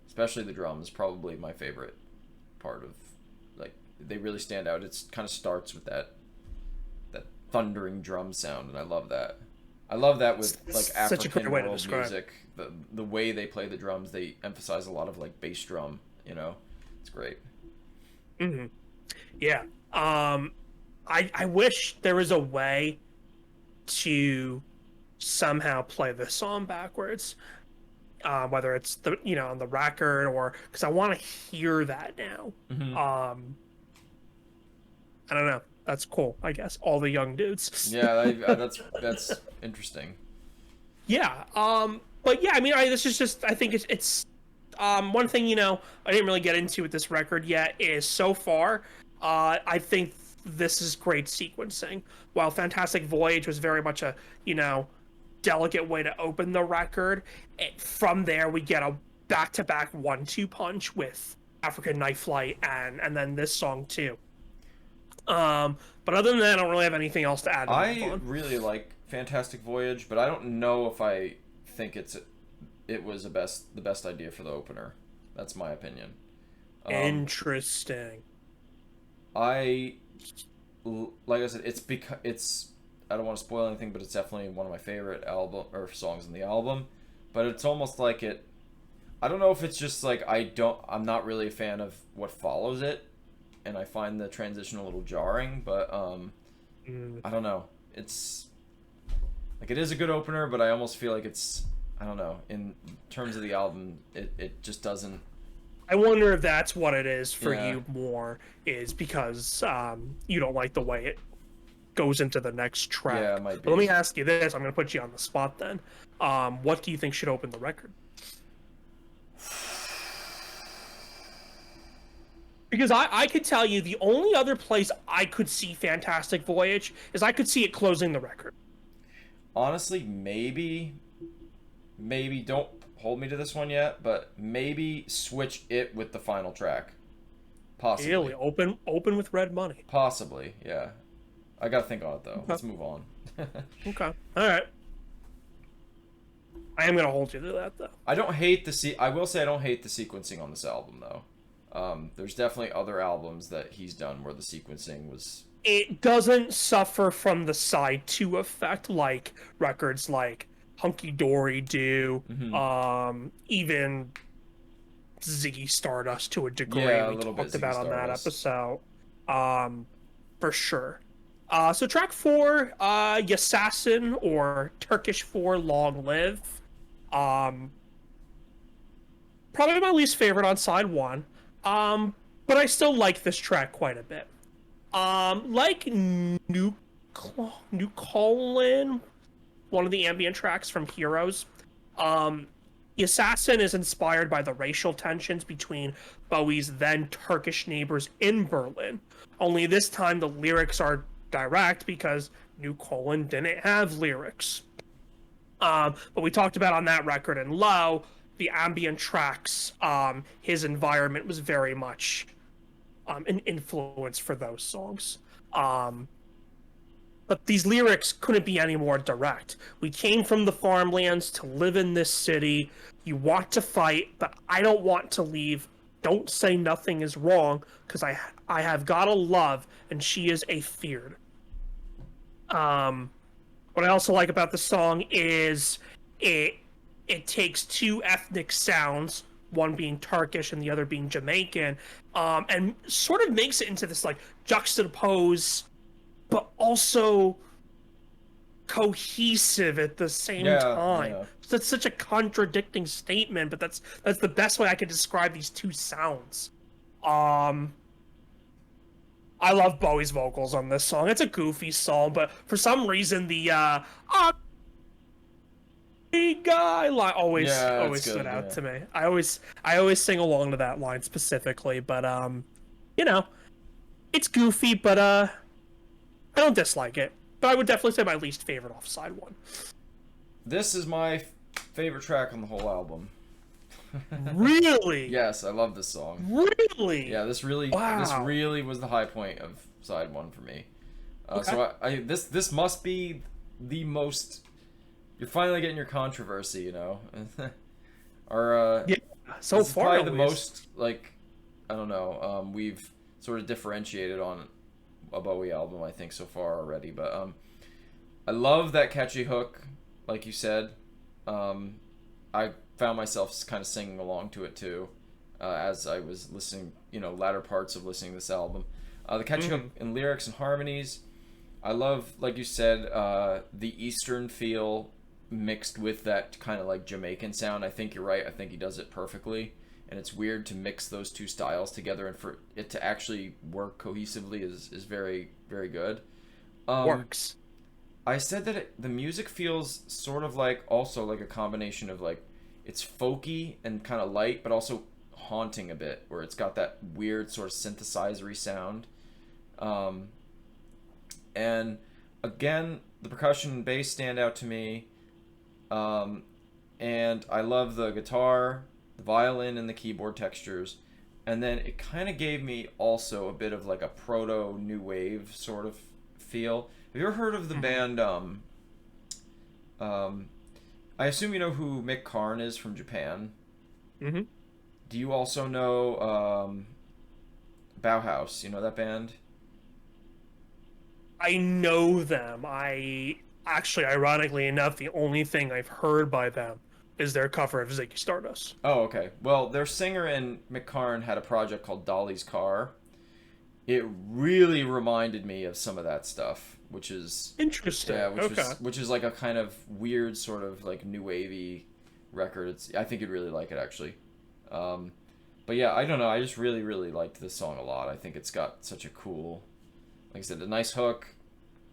Speaker 2: especially the drums, probably my favorite part of, like, they really stand out. It kind of starts with that thundering drum sound, and I love that. I love that with like African world music. The way they play the drums, they emphasize a lot of like bass drum You know, it's great.
Speaker 1: Hmm. Yeah. I wish there was a way to somehow play this song backwards, whether it's on the record or because I want to hear that now.
Speaker 2: Hmm.
Speaker 1: Um, I don't know. That's cool. I guess all the young dudes.
Speaker 2: Yeah, that's interesting.
Speaker 1: Yeah. But yeah, I mean, this is just. I think it's one thing I didn't really get into with this record yet is so far. I think this is great sequencing. While Fantastic Voyage was very much a delicate way to open the record, from there we get a back-to-back 1-2 punch with African Night Flight and then this song too. But other than that, I don't really have anything else to add to
Speaker 2: I really like Fantastic Voyage, but I don't know if I think it was the best idea for the opener. That's my opinion.
Speaker 1: Interesting.
Speaker 2: Like I said, it's I don't want to spoil anything, but it's definitely one of my favorite album or songs in the album. But it's almost like I don't know if it's just like I'm not really a fan of what follows it, and I find the transition a little jarring. But I don't know. It's like it is a good opener, but I almost feel like I don't know, in terms of the album, it just doesn't.
Speaker 1: I wonder if that's what it is for you more, is because you don't like the way it goes into the next track.
Speaker 2: Yeah, it might be.
Speaker 1: But let me ask you this. I'm going to put you on the spot then. What do you think should open the record? Because I could tell you the only other place I could see Fantastic Voyage is I could see it closing the record.
Speaker 2: Honestly, maybe don't hold me to this one yet, but maybe switch it with the final track. Possibly.
Speaker 1: Really? Open with Red Money.
Speaker 2: Possibly, yeah. I gotta think on it though.
Speaker 1: Okay.
Speaker 2: Let's move on.
Speaker 1: Okay. Alright. I am gonna hold you to that though.
Speaker 2: I don't hate I will say I don't hate the sequencing on this album though. There's definitely other albums that he's done where the sequencing was.
Speaker 1: It doesn't suffer from the side 2 effect like records like Hunky Dory do.
Speaker 2: Mm-hmm.
Speaker 1: Even Ziggy Stardust to a degree.
Speaker 2: Yeah, a
Speaker 1: we
Speaker 2: little bit
Speaker 1: talked about
Speaker 2: Ziggy
Speaker 1: on that
Speaker 2: Stardust.
Speaker 1: episode. For sure. So track 4, Yassassin, or Turkish for Long Live. Probably my least favorite on side 1. But I still like this track quite a bit. Like New Colin, one of the ambient tracks from Heroes. The Assassin is inspired by the racial tensions between Bowie's then Turkish neighbors in Berlin. Only this time the lyrics are direct because New Colin didn't have lyrics. But we talked about on that record and Low, the ambient tracks, his environment was very much an influence for those songs. But these lyrics couldn't be any more direct. We came from the farmlands to live in this city. You want to fight, but I don't want to leave. Don't say nothing is wrong, because I have got a love, and she is a feared. What I also like about the song is it takes two ethnic sounds, one being Turkish and the other being Jamaican, and sort of makes it into this like juxtapose, but also cohesive at the same time.
Speaker 2: Yeah.
Speaker 1: So that's such a contradicting statement, but that's the best way I could describe these two sounds. I love Bowie's vocals on this song. It's a goofy song, but for some reason the guy line always stood out to me. I always sing along to that line specifically, but it's goofy, but I don't dislike it. But I would definitely say my least favorite off side one.
Speaker 2: This is my favorite track on the whole album.
Speaker 1: Really?
Speaker 2: Yes, I love this song.
Speaker 1: Really?
Speaker 2: Yeah, this really was the high point of side one for me.
Speaker 1: Okay.
Speaker 2: So this must be the most. You're finally getting your controversy, you know. Or
Speaker 1: yeah, so
Speaker 2: this is
Speaker 1: far
Speaker 2: probably
Speaker 1: at
Speaker 2: the
Speaker 1: least.
Speaker 2: most like I don't know. We've sort of differentiated on a Bowie album, I think, so far already. But I love that catchy hook, like you said. I found myself kind of singing along to it too. as I was listening, latter parts of listening to this album. The catching up in lyrics and harmonies. I love, like you said, the Eastern feel mixed with that kind of like Jamaican sound. I think you're right. I think he does it perfectly. And it's weird to mix those two styles together, and for it to actually work cohesively is very, very good.
Speaker 1: Works.
Speaker 2: I said that the music feels sort of like also like a combination of like it's folky and kind of light, but also haunting a bit, where it's got that weird sort of synthesizery sound. And again, the percussion and bass stand out to me. And I love the guitar, the violin, and the keyboard textures. And then it kind of gave me also a bit of like a proto new wave sort of feel. Have you ever heard of the band? I assume you know who Mick Karn is from Japan.
Speaker 1: Mm-hmm.
Speaker 2: Do you also know Bauhaus? You know that band?
Speaker 1: I know them. Ironically enough, the only thing I've heard by them is their cover of Ziggy Stardust.
Speaker 2: Oh, okay. Well, their singer and Mick Karn had a project called Dolly's Car. It really reminded me of some of that stuff, which is
Speaker 1: interesting.
Speaker 2: Yeah, which is like a kind of weird sort of like new wavy record. I think you'd really like it actually. But yeah, I don't know. I just really, really liked this song a lot. I think it's got such a cool, like I said, a nice hook.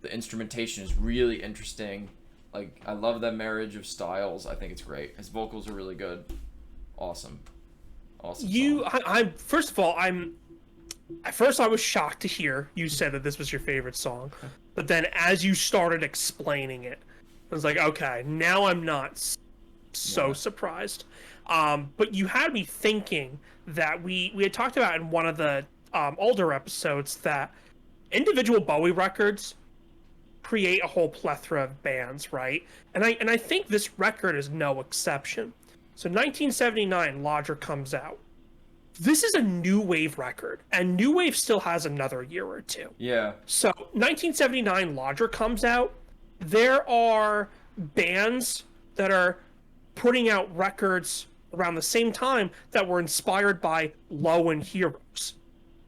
Speaker 2: The instrumentation is really interesting. Like, I love that marriage of styles. I think it's great. His vocals are really good. Awesome. Song.
Speaker 1: First of all, at first I was shocked to hear you said that this was your favorite song. But then as you started explaining it, I was like, okay, now I'm not so surprised. But you had me thinking that we had talked about in one of the older episodes that individual Bowie records create a whole plethora of bands, right? And I think this record is no exception. So 1979, Lodger comes out. This is a new wave record, and new wave still has another year or two.
Speaker 2: Yeah.
Speaker 1: So 1979, Lodger comes out. There are bands that are putting out records around the same time that were inspired by Low and Heroes.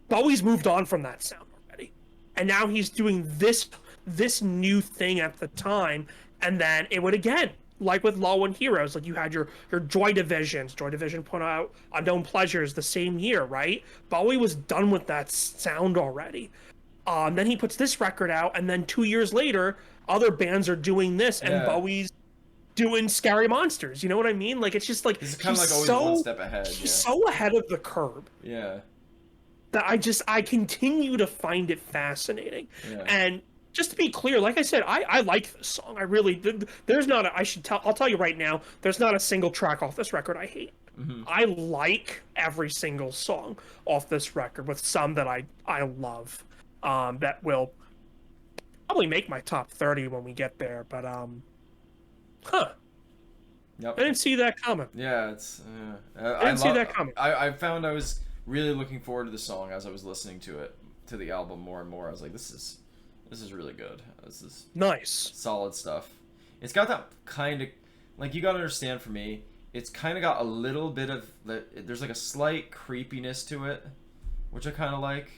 Speaker 1: Bowie's moved on from that sound already, and now he's doing this new thing at the time. And then it would again, like with Low and Heroes, like you had your Joy Divisions. Joy Division put out Unknown Pleasures the same year, right? Bowie was done with that sound already. Then he puts this record out, and then 2 years later, other bands are doing this, and Bowie's doing Scary Monsters. You know what I mean? Like, it's just like
Speaker 2: he's kind of like always one step ahead.
Speaker 1: He's so ahead of the curve.
Speaker 2: Yeah.
Speaker 1: That I continue to find it fascinating.
Speaker 2: Yeah.
Speaker 1: And just to be clear, like I said, I like this song. I really, I'll tell you right now, there's not a single track off this record I hate.
Speaker 2: Mm-hmm.
Speaker 1: I like every single song off this record, with some that I love, that will probably make my top 30 when we get there. But
Speaker 2: Yep.
Speaker 1: I didn't see that coming.
Speaker 2: Yeah,
Speaker 1: I didn't see that coming.
Speaker 2: I found I was really looking forward to the song as I was listening to the album more and more. I was like, this is really good. This is
Speaker 1: nice,
Speaker 2: solid stuff. It's got that kind of, like, you gotta understand, for me, it's kind of got a little bit of there's like a slight creepiness to it, which I kind of like.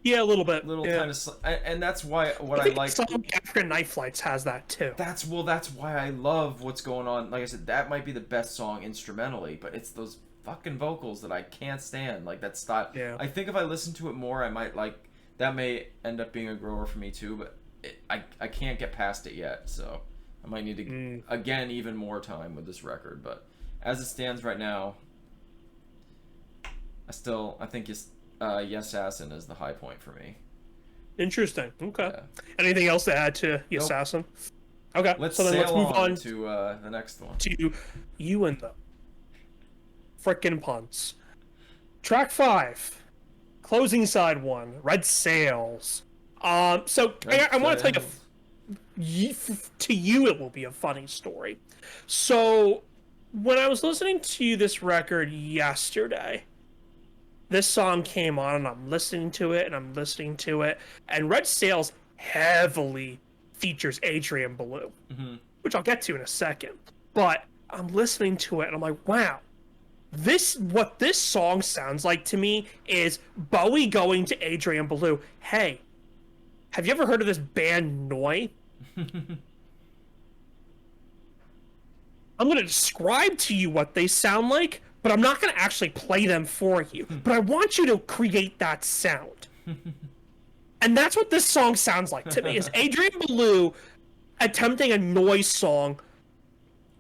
Speaker 1: Yeah, a little bit.
Speaker 2: Kind of, and that's why I like.
Speaker 1: Some African Night Flights has that too.
Speaker 2: That's why I love what's going on. Like I said, that might be the best song instrumentally, but it's those fucking vocals that I can't stand. Like that style.
Speaker 1: Yeah.
Speaker 2: I think if I listen to it more, I might like. That may end up being a grower for me too, but I can't get past it yet. So I might need to again even more time with this record. But as it stands right now, I think Yes Assassin is the high point for me.
Speaker 1: Interesting. Okay. Yeah. Anything else to add to Yes Assassin? Okay.
Speaker 2: Let's move on to the next one.
Speaker 1: To You and the Frickin' Punts. Track 5. Closing side 1. Red Sails. I want to tell you, to you it will be a funny story. So when I was listening to this record yesterday, this song came on, and I'm listening to it, and Red Sails heavily features Adrian Belew, which I'll get to in a second. But I'm listening to it, and I'm like, wow, What this song sounds like to me is Bowie going to Adrian Belew. Hey, have you ever heard of this band Noi? I'm going to describe to you what they sound like, but I'm not going to actually play them for you. But I want you to create that sound. And that's what this song sounds like to me, is Adrian Belew attempting a noise song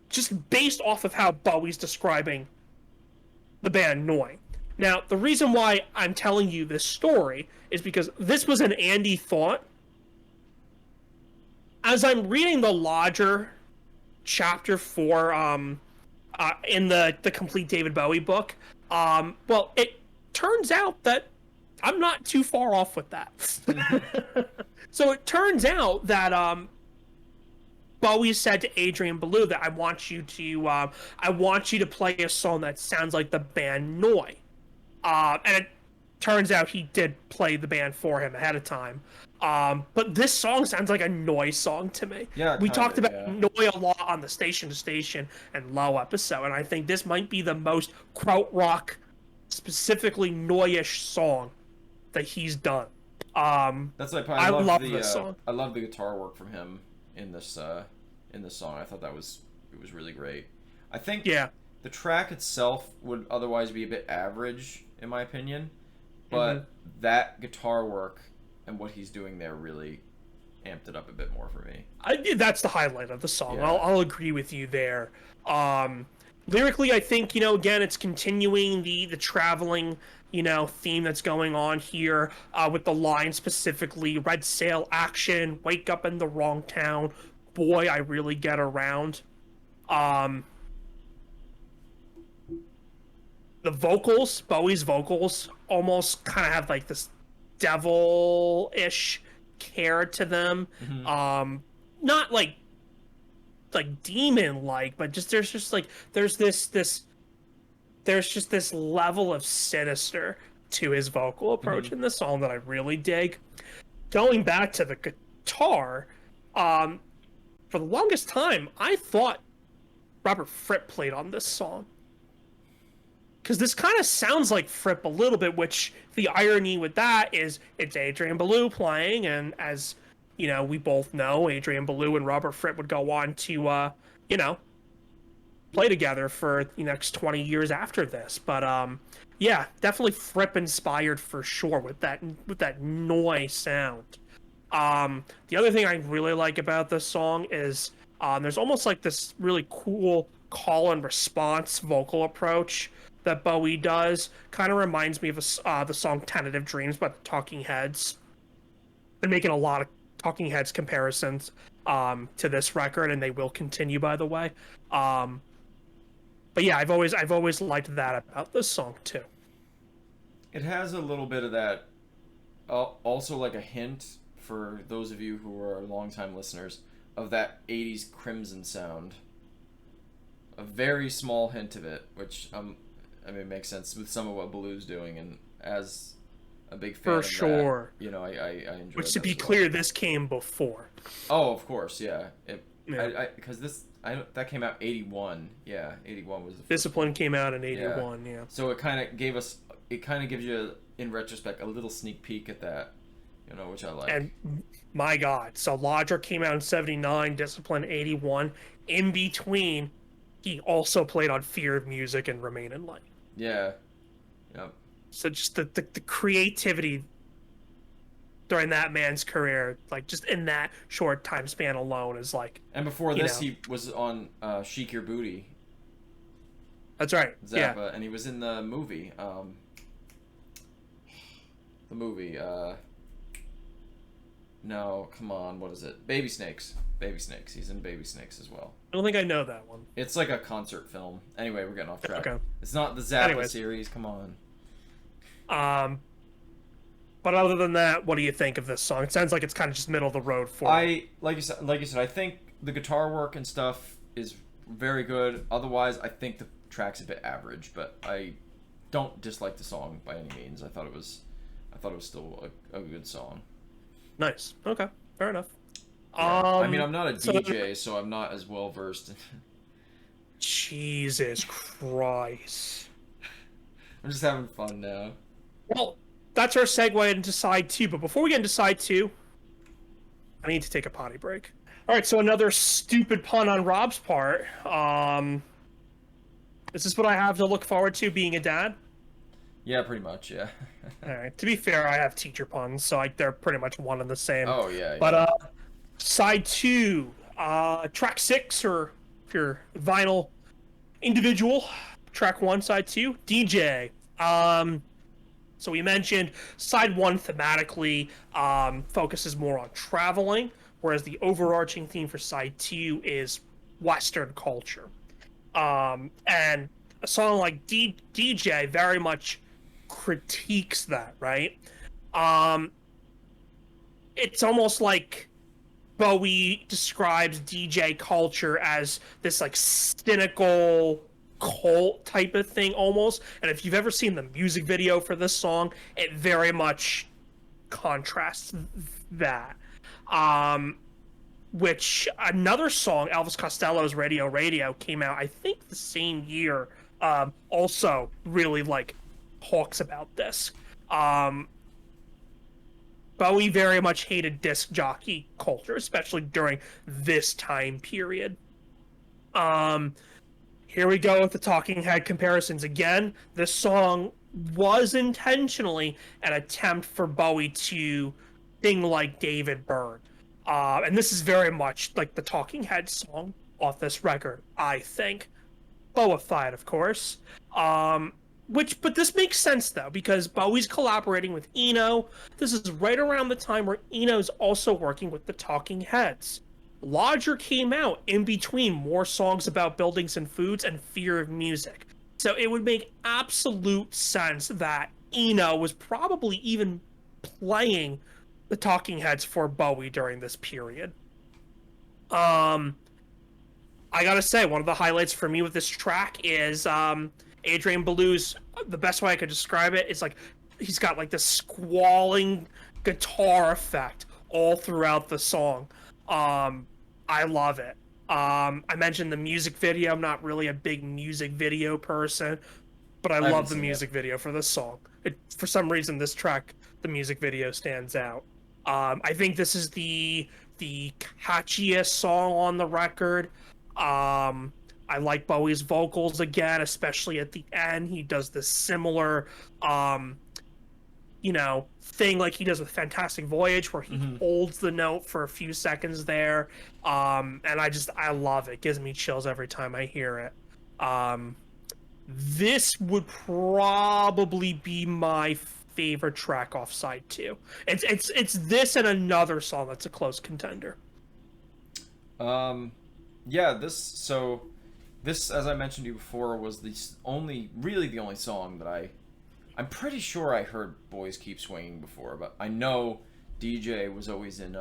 Speaker 1: just based off of how Bowie's describing the band Noi. Now, the reason why I'm telling you this story is because this was an Andy thought. As I'm reading the larger chapter 4 in the complete David Bowie book, well, it turns out that I'm not too far off with that. So it turns out that Bowie said to Adrian Belew that I want you to play a song that sounds like the band Noi. And it turns out he did play the band for him ahead of time. But this song sounds like a Noi song to me.
Speaker 2: Yeah,
Speaker 1: we talked about
Speaker 2: yeah.
Speaker 1: Noi a lot on the Station to Station and Low episode, and I think this might be the most krautrock, specifically Noi-ish song that he's done.
Speaker 2: That's like
Speaker 1: I love this song.
Speaker 2: I love the guitar work from him in this song. I thought it was really great. I think the track itself would otherwise be a bit average in my opinion, but that guitar work and what he's doing there really amped it up a bit more for me.
Speaker 1: That's the highlight of the song.
Speaker 2: Yeah.
Speaker 1: I'll agree with you there. Lyrically, I think, again, it's continuing the traveling, theme that's going on here, with the line specifically, red sail action, wake up in the wrong town, boy, I really get around. The vocals, Bowie's vocals, almost kind of have like this devil-ish care to them. Not like demon-like, but there's just this level of sinister to his vocal approach in this song that I really dig. Going back to the guitar, for the longest time, I thought Robert Fripp played on this song. Because this kind of sounds like Fripp a little bit, which the irony with that is it's Adrian Belew playing, and as, we both know, Adrian Belew and Robert Fripp would go on to, play together for the next 20 years after this. But, yeah, definitely Fripp inspired for sure with that noise sound. The other thing I really like about this song is there's almost like this really cool call and response vocal approach that Bowie does. Kind of reminds me of the song Tentative Dreams by the Talking Heads. Been making a lot of Talking Heads comparisons to this record, and they will continue, by the way. But yeah, I've always liked that about this song too.
Speaker 2: It has a little bit of that, also like a hint for those of you who are longtime listeners of that 80s Crimson sound. A very small hint of it, which it makes sense with some of what Belew's doing, and as a big fan of
Speaker 1: sure.
Speaker 2: that, I enjoy.
Speaker 1: Which, to be clear, this came before.
Speaker 2: Oh, of course, yeah. Because that came out 81. Yeah, 81 was the first
Speaker 1: Discipline
Speaker 2: one.
Speaker 1: came out in 81. Yeah.
Speaker 2: So it kind of gives you, in retrospect, a little sneak peek at that, which I like.
Speaker 1: And my God, so Lodger came out in 79, Discipline 81. In between, he also played on Fear of Music and Remain in Light.
Speaker 2: Yeah. Yep.
Speaker 1: So just the creativity during that man's career, like just in that short time span alone, is like.
Speaker 2: And before this, he was on Chic Your Booty.
Speaker 1: That's right.
Speaker 2: Zappa,
Speaker 1: yeah.
Speaker 2: And he was in the movie. No, come on, what is it? Baby Snakes. Baby Snakes. He's in Baby Snakes as well.
Speaker 1: I don't think I know that one.
Speaker 2: It's like a concert film. Anyway, we're getting off track.
Speaker 1: Okay.
Speaker 2: It's not the Zappa series. Come on.
Speaker 1: But other than that, what do you think of this song? It sounds like it's kind of just middle of the road for you.
Speaker 2: Like you said, I think the guitar work and stuff is very good. Otherwise, I think the track's a bit average, but I don't dislike the song by any means. I thought it was still a good song.
Speaker 1: Nice. Okay. Fair enough.
Speaker 2: Yeah. I'm not a DJ, so I'm not as well versed.
Speaker 1: Jesus Christ.
Speaker 2: I'm just having fun now.
Speaker 1: Well, that's our segue into side two. But before we get into side two, I need to take a potty break. All right, so another stupid pun on Rob's part. Is this what I have to look forward to being a dad?
Speaker 2: Yeah, pretty much. Yeah.
Speaker 1: All right. To be fair, I have teacher puns, so they're pretty much one and the same.
Speaker 2: Oh yeah.
Speaker 1: But
Speaker 2: Yeah.
Speaker 1: side two, track 6, or if you're vinyl individual, track 1, side 2, DJ. So we mentioned side 1 thematically focuses more on traveling, whereas the overarching theme for side 2 is Western culture. And a song like DJ very much critiques that, right? It's almost like Bowie describes DJ culture as this like cynical cult type of thing almost. And if you've ever seen the music video for this song, it very much contrasts that. Which another song, Elvis Costello's Radio Radio, came out I think the same year. Also really like talks about this. Bowie very much hated disc jockey culture, especially during this time period. Here we go with the Talking Head comparisons again. This song was intentionally an attempt for Bowie to sing like David Byrne. And this is very much like the Talking Head song off this record, I think. Bowified, of course. But this makes sense though, because Bowie's collaborating with Eno. This is right around the time where Eno's also working with the Talking Heads. Lodger came out in between more songs about buildings and foods and Fear of Music. So it would make absolute sense that Eno was probably even playing the Talking Heads for Bowie during this period. I gotta say, one of the highlights for me with this track is Adrian Belew's, the best way I could describe it is like he's got like this squalling guitar effect all throughout the song. I love it. I mentioned the music video. I'm not really a big music video person, but I love the music video for this song. For some reason, this track, the music video stands out. I think this is the catchiest song on the record. I like Bowie's vocals again, especially at the end. He does this similar, thing like he does with Fantastic Voyage, where he holds the note for a few seconds there. And I love it. It gives me chills every time I hear it. This would probably be my favorite track off side 2. It's this and another song that's a close contender.
Speaker 2: Yeah, this, as I mentioned to you before, was the only song that I'm pretty sure I heard Boys Keep Swinging before, but I know DJ was always in,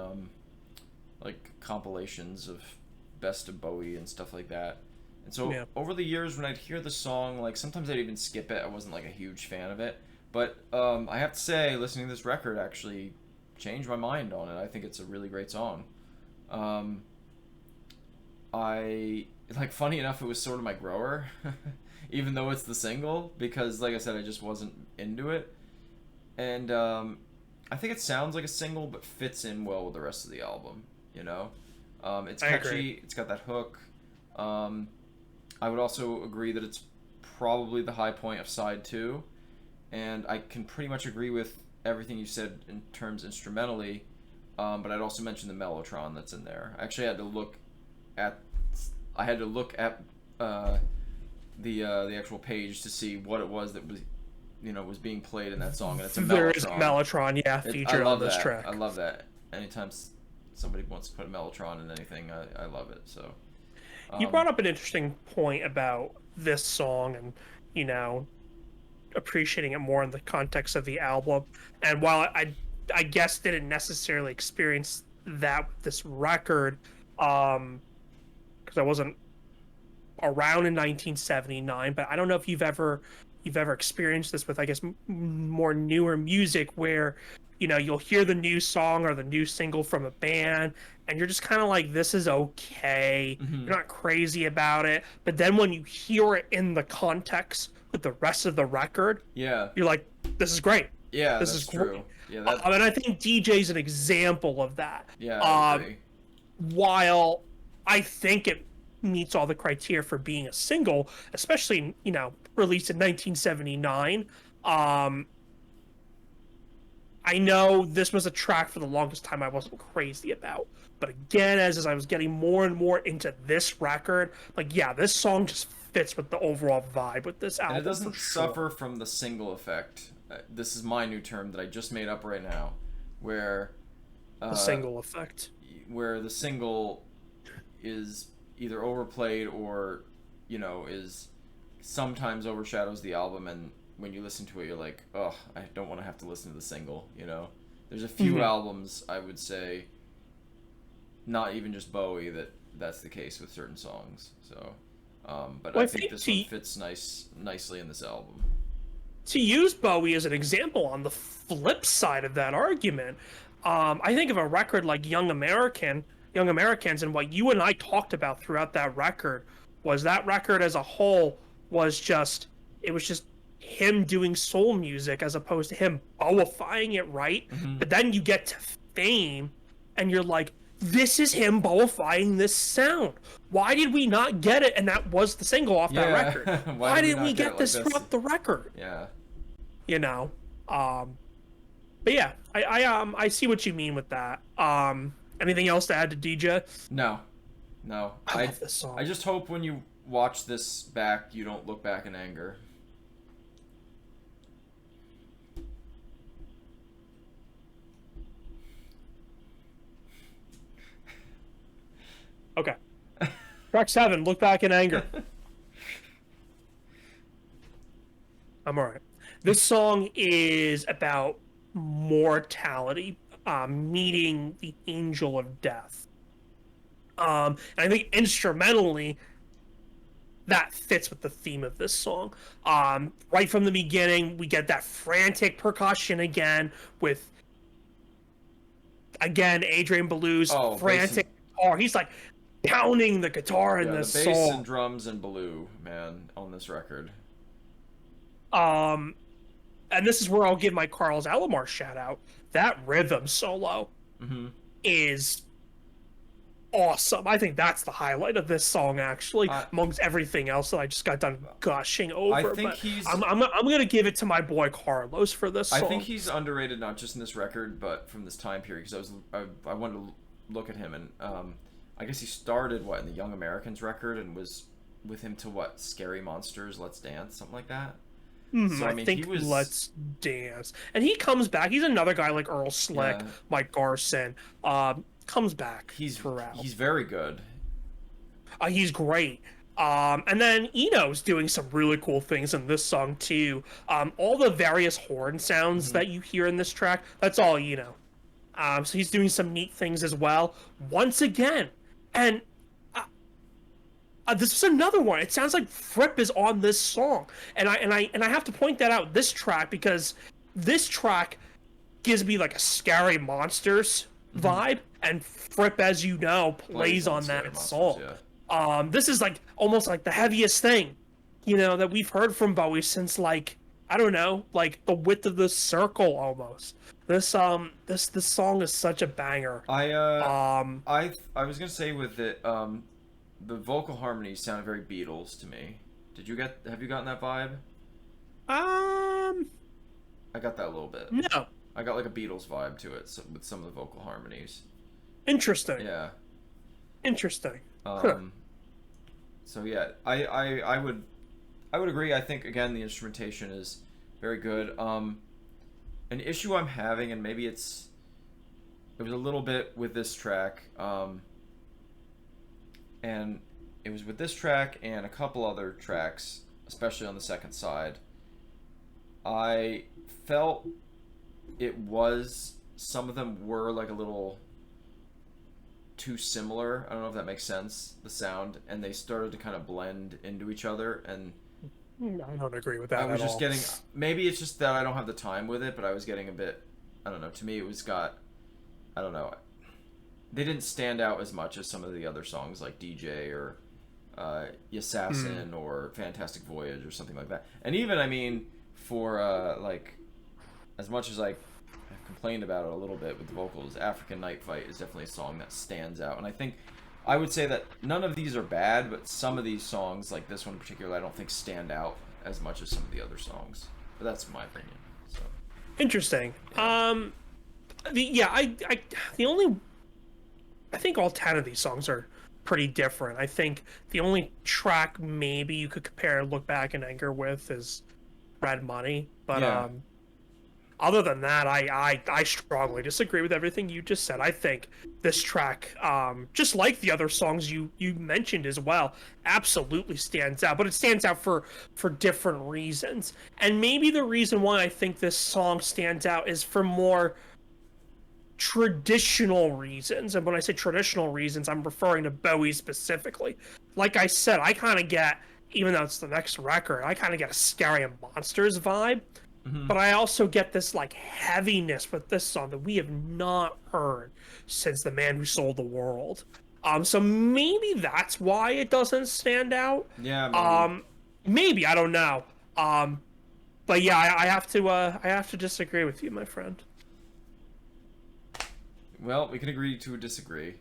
Speaker 2: like, compilations of Best of Bowie and stuff like that. And so, over the years, when I'd hear the song, like, sometimes I'd even skip it. I wasn't, like, a huge fan of it. But, I have to say, listening to this record actually changed my mind on it. I think it's a really great song. Funny enough, it was sort of my grower, even though it's the single, because, like I said, I just wasn't into it. And I think it sounds like a single, but fits in well with the rest of the album, you know? It's catchy, it's got that hook. I would also agree that it's probably the high point of side 2, and I can pretty much agree with everything you said in terms instrumentally, but I'd also mention the Mellotron that's in there. I actually had to look at the actual page to see what it was that was being played in that song, and it's a Mellotron.
Speaker 1: There is a Mellotron, featured on this track.
Speaker 2: I love that. Anytime somebody wants to put a Mellotron in anything, I love it. So
Speaker 1: you brought up an interesting point about this song and appreciating it more in the context of the album. And while I guess didn't necessarily experience that with this record, because I wasn't around in 1979, but I don't know if you've ever experienced this with, I guess, more newer music where you'll hear the new song or the new single from a band and you're just kind of like, this is okay. You're not crazy about it, but then when you hear it in the context with the rest of the record,
Speaker 2: Yeah.
Speaker 1: you're like, this is great.
Speaker 2: Yeah,
Speaker 1: This
Speaker 2: that's
Speaker 1: is great.
Speaker 2: true. Yeah, that.
Speaker 1: And I think DJ's an example of that.
Speaker 2: Yeah, I agree.
Speaker 1: While I think it meets all the criteria for being a single, especially, released in 1979, I know this was a track for the longest time I wasn't crazy about. But again, as I was getting more and more into this record, like, yeah, this song just fits with the overall vibe with this album.
Speaker 2: And it doesn't
Speaker 1: for sure.
Speaker 2: suffer from the single effect. This is my new term that I just made up right now, where
Speaker 1: The single effect.
Speaker 2: where the single is either overplayed or, is sometimes overshadows the album, and when you listen to it, you're like, oh, I don't want to have to listen to the single. There's a few albums, I would say, not even just Bowie, that's the case with certain songs. So, but I think this one fits nicely in this album.
Speaker 1: To use Bowie as an example on the flip side of that argument, I think of a record like Young Americans, and what you and I talked about throughout that record was that record as a whole was just him doing soul music as opposed to him Bowifying it, right?
Speaker 2: Mm-hmm.
Speaker 1: But then you get to Fame, and you're like, this is him Bowifying this sound. Why did we not get it? And that was the single off that record. Why didn't we get this throughout the record?
Speaker 2: Yeah.
Speaker 1: But yeah, I see what you mean with that. Anything else to add to DJ?
Speaker 2: No.
Speaker 1: I love this song.
Speaker 2: I just hope when you watch this back, you don't look back in anger.
Speaker 1: Okay. Track 7, Look Back in Anger. I'm alright. This song is about mortality, meeting the angel of death. And I think instrumentally, that fits with the theme of this song. Right from the beginning, we get that frantic percussion again with, Adrian Belew's frantic guitar. He's like pounding the guitar in this song.
Speaker 2: The bass and drums and Belew, man, on this record.
Speaker 1: And this is where I'll give my Carlos Alomar shout out. That rhythm solo is awesome. I think that's the highlight of this song, actually, amongst everything else that I just got done gushing over.
Speaker 2: I think
Speaker 1: I'm gonna give it to my boy Carlos for this song.
Speaker 2: I think he's underrated, not just in this record, but from this time period. Because I wanted to look at him, and I guess he started in the Young Americans record, and was with him to Scary Monsters, Let's Dance, something like that.
Speaker 1: So, I think Let's Dance. And he comes back. He's another guy like Earl Slick, Mike Garson. Comes back.
Speaker 2: He's very good.
Speaker 1: He's great. And then Eno's doing some really cool things in this song too. All the various horn sounds that you hear in this track, that's all Eno. So he's doing some neat things as well. Once again, and this is another one. It sounds like Fripp is on this song, and I have to point that out. This track, because this track gives me like a Scary Monsters vibe, and Fripp, as you know, plays on that song. Yeah. This is like almost like the heaviest thing, that we've heard from Bowie since like, I don't know, like The Width of the Circle almost. This song is such a banger.
Speaker 2: I was gonna say with it, the vocal harmonies sounded very Beatles to me. Have you gotten that vibe? I got that a little bit.
Speaker 1: No.
Speaker 2: I got like a Beatles vibe to it, with some of the vocal harmonies.
Speaker 1: Interesting.
Speaker 2: Yeah.
Speaker 1: Interesting.
Speaker 2: So yeah, I would agree. I think again the instrumentation is very good. An issue I'm having, and maybe it was a little bit with this track, and it was with this track and a couple other tracks, especially on the second side. I felt some of them were like a little too similar. I don't know if that makes sense, the sound, and they started to kind of blend into each other, and
Speaker 1: I don't agree with that at all.
Speaker 2: I was just getting, maybe it's just that I don't have the time with it, but I was getting a bit, I don't know, to me I don't know, they didn't stand out as much as some of the other songs like DJ or Assassin or Fantastic Voyage or something like that. And even, I mean, for like, as much as I've complained about it a little bit with the vocals, African Night Fight is definitely a song that stands out. And I think I would say that none of these are bad, but some of these songs, like this one in particular, I don't think stand out as much as some of the other songs. But that's my opinion. So
Speaker 1: Interesting.
Speaker 2: Yeah.
Speaker 1: I think all 10 of these songs are pretty different. I think the only track maybe you could compare Look Back in Anger with is Red Money. But
Speaker 2: Yeah.
Speaker 1: other than that, I strongly disagree with everything you just said. I think this track, just like the other songs you mentioned as well, absolutely stands out. But it stands out for different reasons. And maybe the reason why I think this song stands out is for more traditional reasons. And when I say traditional reasons, I'm referring to Bowie specifically. Like I said, I kind of get, even though it's the next record, I kind of get a Scary Monsters vibe.
Speaker 2: Mm-hmm.
Speaker 1: But I also get this like heaviness with this song that we have not heard since The Man Who Sold the World. So maybe that's why it doesn't stand out.
Speaker 2: Yeah. Maybe.
Speaker 1: Maybe, I don't know. But yeah, I have to disagree with you, my friend.
Speaker 2: Well, we can agree to disagree.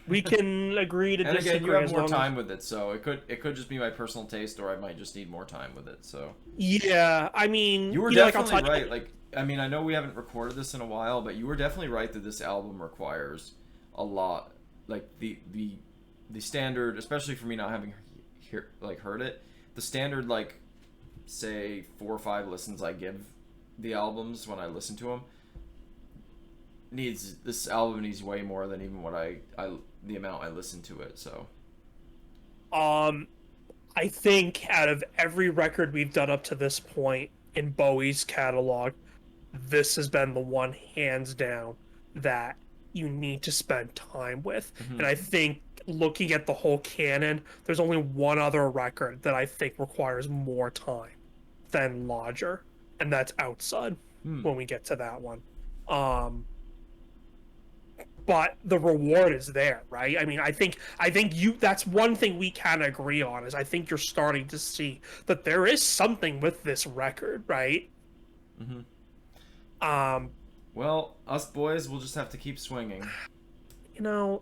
Speaker 1: We can agree to
Speaker 2: And
Speaker 1: disagree.
Speaker 2: again, you have
Speaker 1: as
Speaker 2: more
Speaker 1: long
Speaker 2: time with it, so it could just be my personal taste, or I might just need more time with it. So
Speaker 1: Yeah, I mean,
Speaker 2: you were
Speaker 1: know,
Speaker 2: definitely right. Like, I mean, I know we haven't recorded this in a while, but you were definitely right that this album requires a lot. Like the standard, especially for me not having heard it, the standard like say 4 or 5 listens I give the albums when I listen to them. This album needs way more than even what the amount I listen to it. So
Speaker 1: I think out of every record we've done up to this point in Bowie's catalog, this has been the one hands down that you need to spend time with.
Speaker 2: Mm-hmm.
Speaker 1: And I think looking at the whole canon, there's only one other record that I think requires more time than Lodger, and that's Outside when we get to that one. But the reward is there, right? I mean, I think that's one thing we can agree on, is I think you're starting to see that there is something with this record, right?
Speaker 2: Mm-hmm. Well, us boys will just have to keep swinging.
Speaker 1: You know,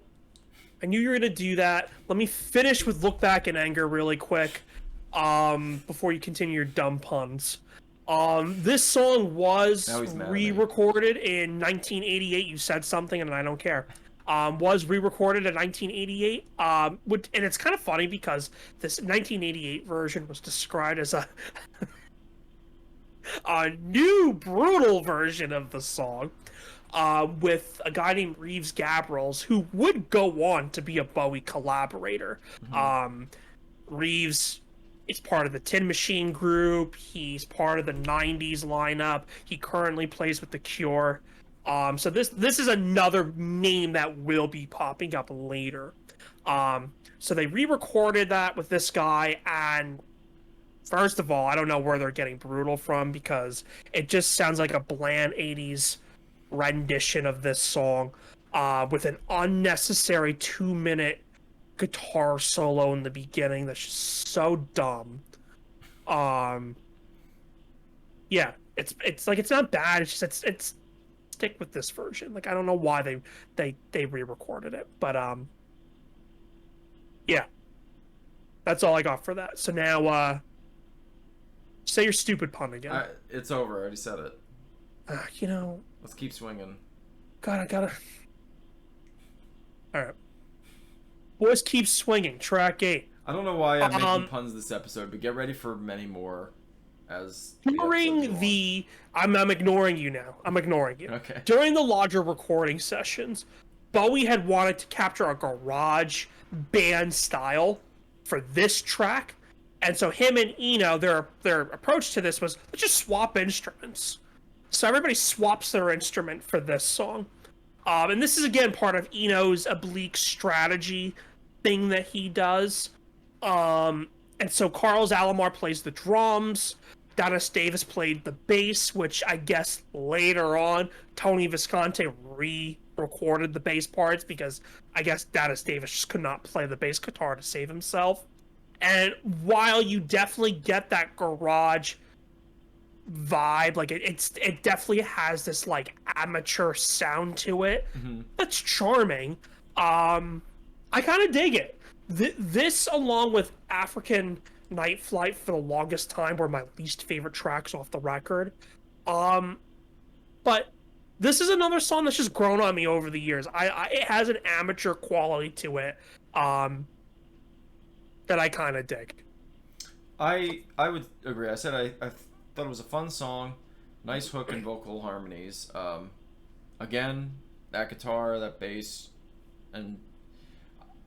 Speaker 1: I knew you were gonna do that. Let me finish with Look Back in Anger really quick, before you continue your dumb puns. This song was re-recorded in 1988. You said something and I don't care. Was re-recorded in 1988. And it's kind of funny because this 1988 version was described as a new brutal version of the song, with a guy named Reeves Gabrels, who would go on to be a Bowie collaborator. Mm-hmm. Reeves is part of the Tin Machine group. He's part of the 90s lineup. He currently plays with The Cure. So this is another name that will be popping up later. So they re-recorded that with this guy, and first of all, I don't know where they're getting brutal from, because it just sounds like a bland 80s rendition of this song, with an unnecessary 2-minute guitar solo in the beginning that's just so dumb. Yeah, it's like, it's not bad. It's just it's stick with this version. Like, I don't know why they re-recorded it, but yeah, that's all I got for that. So now say your stupid pun again.
Speaker 2: It's over. I already said it.
Speaker 1: You know,
Speaker 2: Let's keep swinging.
Speaker 1: God, I gotta. All right. Boys Keep Swinging, track 8.
Speaker 2: I don't know why I'm making puns this episode, but get ready for many more as
Speaker 1: during the I'm ignoring you now. I'm ignoring you.
Speaker 2: Okay.
Speaker 1: During the Lodger recording sessions, Bowie had wanted to capture a garage band style for this track. And so him and Eno, their approach to this was, let's just swap instruments. So everybody swaps their instrument for this song. And this is, again, part of Eno's oblique strategy thing that he does. And so Carlos Alomar plays the drums. Dennis Davis played the bass, which I guess later on, Tony Visconti re-recorded the bass parts, because I guess Dennis Davis just could not play the bass guitar to save himself. And while you definitely get that garage vibe, like it definitely has this like amateur sound to it. That's charming. I kind of dig it. This, along with African Night Flight, for the longest time, were my least favorite tracks off the record. But this is another song that's just grown on me over the years. It has an amateur quality to it, that I kind of dig.
Speaker 2: I would agree. I said I thought it was a fun song, nice hook and vocal harmonies. Again, that guitar, that bass, and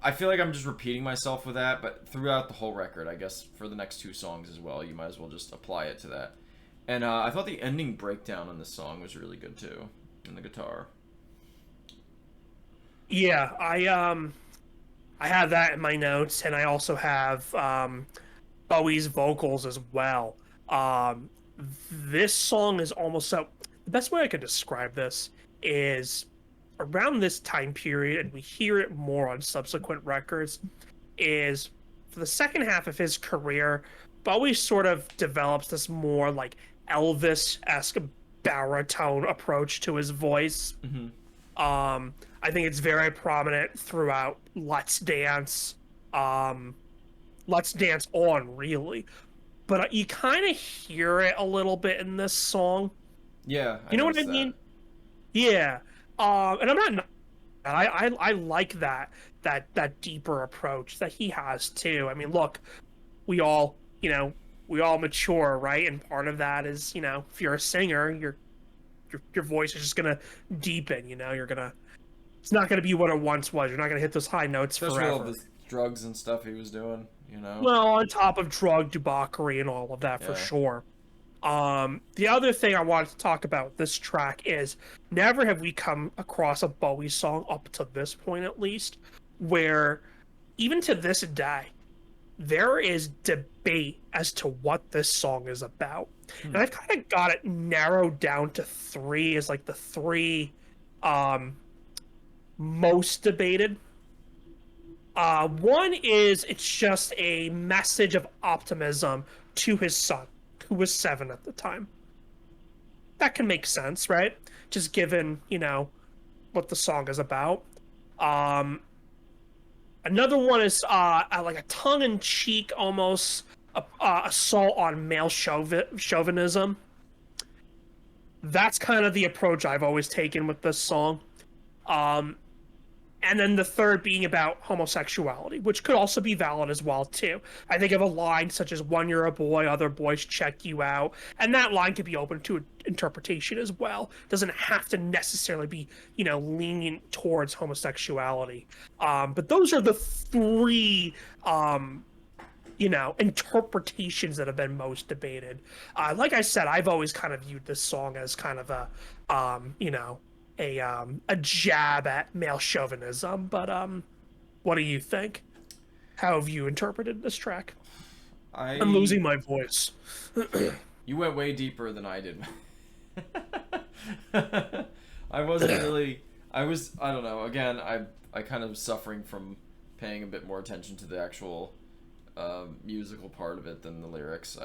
Speaker 2: I feel like I'm just repeating myself with that, but throughout the whole record, I guess for the next two songs as well, you might as well just apply it to that. And I thought the ending breakdown on this song was really good too, in the guitar.
Speaker 1: Yeah, I have that in my notes, and I also have Bowie's vocals as well. This song is almost so. The best way I could describe this is around this time period, and we hear it more on subsequent records, is for the second half of his career, Bowie sort of develops this more like Elvis-esque baritone approach to his voice. I think it's very prominent throughout Let's Dance, Let's Dance On, really. But you kind of hear it a little bit in this song.
Speaker 2: Yeah,
Speaker 1: you know what I mean? Yeah. And I'm not. I like that deeper approach that he has too. I mean, look, we all mature, right? And part of that is, if you're a singer, your voice is just gonna deepen. It's not gonna be what it once was. You're not gonna hit those high notes
Speaker 2: especially
Speaker 1: forever.
Speaker 2: all the drugs and stuff he was doing.
Speaker 1: Well, on top of drug debauchery and all of that, for sure. The other thing I wanted to talk about with this track is never have we come across a Bowie song up to this point, at least, where even to this day, there is debate as to what this song is about. And I've kind of got it narrowed down to three as like the three most debated. One is it's just a message of optimism to his son, who was 7 at the time. That can make sense, right? Just given, what the song is about. Another one is like a tongue-in-cheek, almost assault on male chauvinism. That's kind of the approach I've always taken with this song. And then the third being about homosexuality, which could also be valid as well, too. I think of a line such as, "When you're a boy, other boys check you out." And that line could be open to interpretation as well. Doesn't have to necessarily be, lenient towards homosexuality. But those are the three, interpretations that have been most debated. Like I said, I've always kind of viewed this song as kind of a jab at male chauvinism, but what do you think? How have you interpreted this track? I'm losing my voice.
Speaker 2: You went way deeper than I did. I wasn't really. I don't know. Again, I kind of suffering from paying a bit more attention to the actual musical part of it than the lyrics.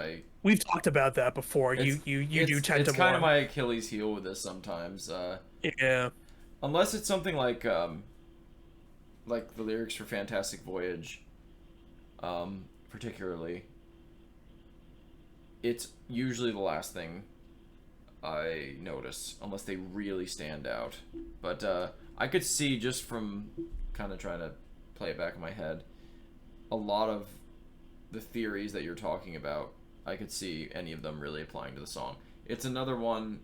Speaker 1: We've talked about that before. You do tend to.
Speaker 2: It's kind of my Achilles heel with this sometimes.
Speaker 1: Yeah.
Speaker 2: Unless it's something like the lyrics for Fantastic Voyage, particularly, it's usually the last thing I notice, unless they really stand out. But I could see, just from kind of trying to play it back in my head, a lot of the theories that you're talking about, I could see any of them really applying to the song. It's another one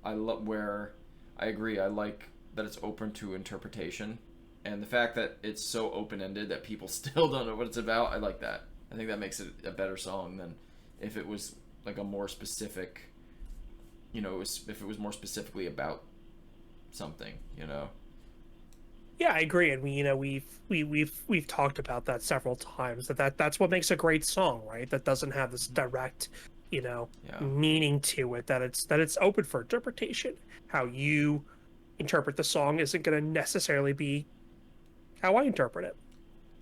Speaker 2: where I agree. I like that it's open to interpretation, and the fact that it's so open-ended that people still don't know what it's about. I like that. I think that makes it a better song than if it was like a more specific, if it was more specifically about something,
Speaker 1: Yeah, I agree, and we've talked about that several times. That's what makes a great song, right? That doesn't have this direct, meaning to it. That it's open for interpretation. How you interpret the song isn't going to necessarily be how I interpret it.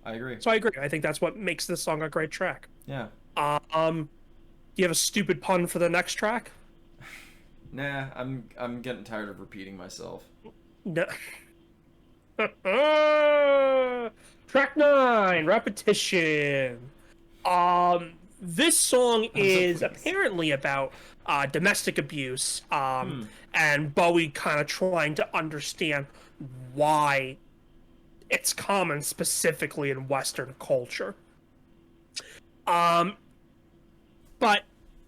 Speaker 2: I agree.
Speaker 1: So I agree. I think that's what makes this song a great track.
Speaker 2: Yeah.
Speaker 1: Do you have a stupid pun for the next track?
Speaker 2: Nah, I'm getting tired of repeating myself.
Speaker 1: No. Track 9, Repetition. This song is apparently about domestic abuse, and Bowie kind of trying to understand why it's common specifically in Western culture. But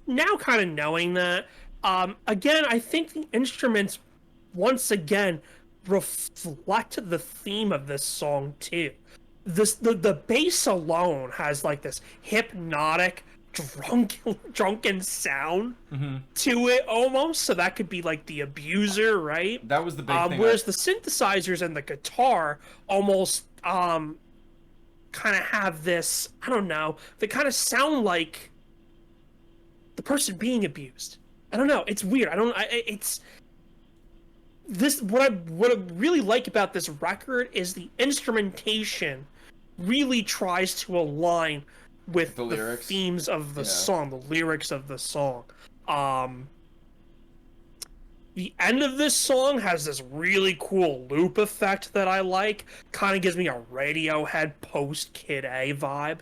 Speaker 1: now kind of knowing that, again, I think the instruments once again reflect the theme of this song too. The bass alone has like this hypnotic drunken sound to it almost, so that could be like the abuser, right?
Speaker 2: That was the big thing.
Speaker 1: Whereas the synthesizers and the guitar almost kind of have this, I don't know, they kind of sound like the person being abused. I don't know, it's weird. It's this, what I really like about this record is the instrumentation really tries to align with the themes of the song, the lyrics of the song. The end of this song has this really cool loop effect that I like. Kind of gives me a Radiohead post Kid A vibe.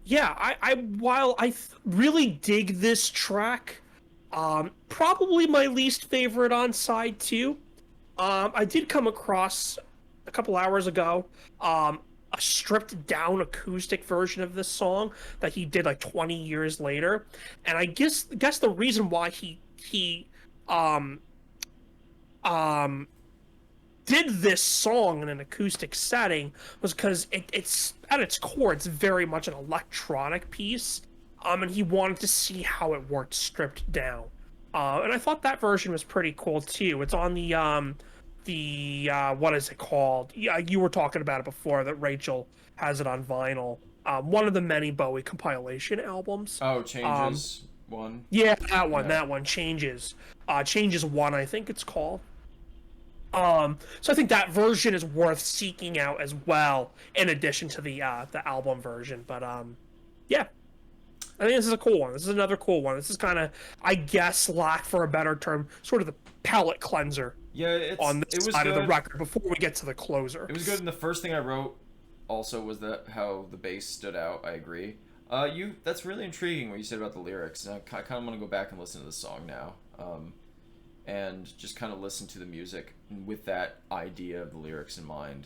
Speaker 1: Yeah, while I really dig this track, probably my least favorite on side 2. I did come across a couple hours ago a stripped down acoustic version of this song that he did like 20 years later, and I guess the reason why he did this song in an acoustic setting was because it's at its core, it's very much an electronic piece, and he wanted to see how it worked stripped down. And I thought that version was pretty cool too. It's on the what is it called? Yeah, you were talking about it before, that Rachel has it on vinyl. One of the many Bowie compilation albums.
Speaker 2: Oh, Changes one.
Speaker 1: Yeah, that one. Yeah. That one, Changes. Changes 1, I think it's called. So I think that version is worth seeking out as well, in addition to the album version. But yeah, I think this is a cool one. This is another cool one. This is kind of, I guess, lack for a better term, sort of the palate cleanser.
Speaker 2: Yeah,
Speaker 1: on this side of the record before we get to the closer.
Speaker 2: It was good, and the first thing I wrote also was that how the bass stood out. I agree. That's really intriguing what you said about the lyrics. And I kind of want to go back and listen to the song now, and just kind of listen to the music with that idea of the lyrics in mind.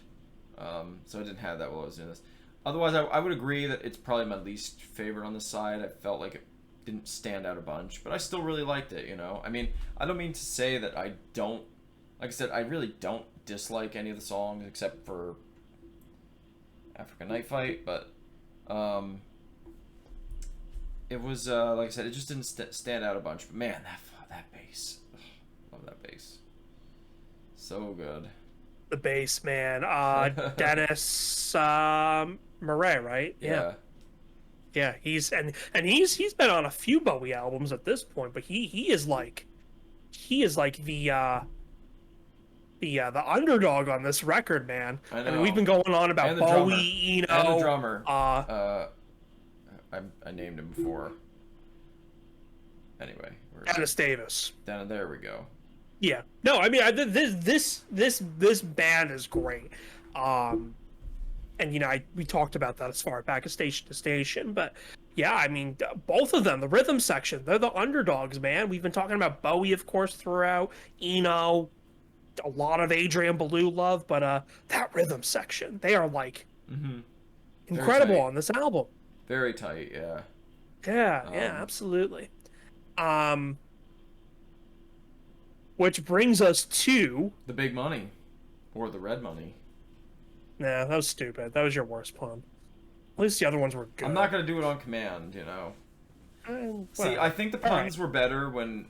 Speaker 2: So I didn't have that while I was doing this. Otherwise, I would agree that it's probably my least favorite on the side. I felt like it didn't stand out a bunch, but I still really liked it. You know, I mean, I don't mean to say that I don't. Like I said, I really don't dislike any of the songs except for African Night Fight, but it was, like I said, it just didn't stand out a bunch. But man, that bass. Ugh, love that bass. So good.
Speaker 1: The bass, man. Dennis Murray, right?
Speaker 2: Yeah.
Speaker 1: Yeah, he's been on a few Bowie albums at this point, but he is like the underdog on this record, man.
Speaker 2: I know.
Speaker 1: I mean, we've been going on about Bowie,
Speaker 2: and the drummer. I named him before. Anyway,
Speaker 1: Dennis Davis.
Speaker 2: There we go.
Speaker 1: Yeah. No, I mean, this band is great. And you know, we talked about that as far back as Station to Station, but yeah, I mean, both of them, the rhythm section, they're the underdogs, man. We've been talking about Bowie, of course, throughout. Eno, a lot of Adrian Belew love, but that rhythm section, they are like incredible on this album.
Speaker 2: Very tight, yeah.
Speaker 1: Yeah, absolutely. Which brings us to
Speaker 2: the big money, or the red money.
Speaker 1: Nah, that was stupid. That was your worst pun. At least the other ones were good.
Speaker 2: I'm not gonna do it on command, you know. See, I think the puns were better when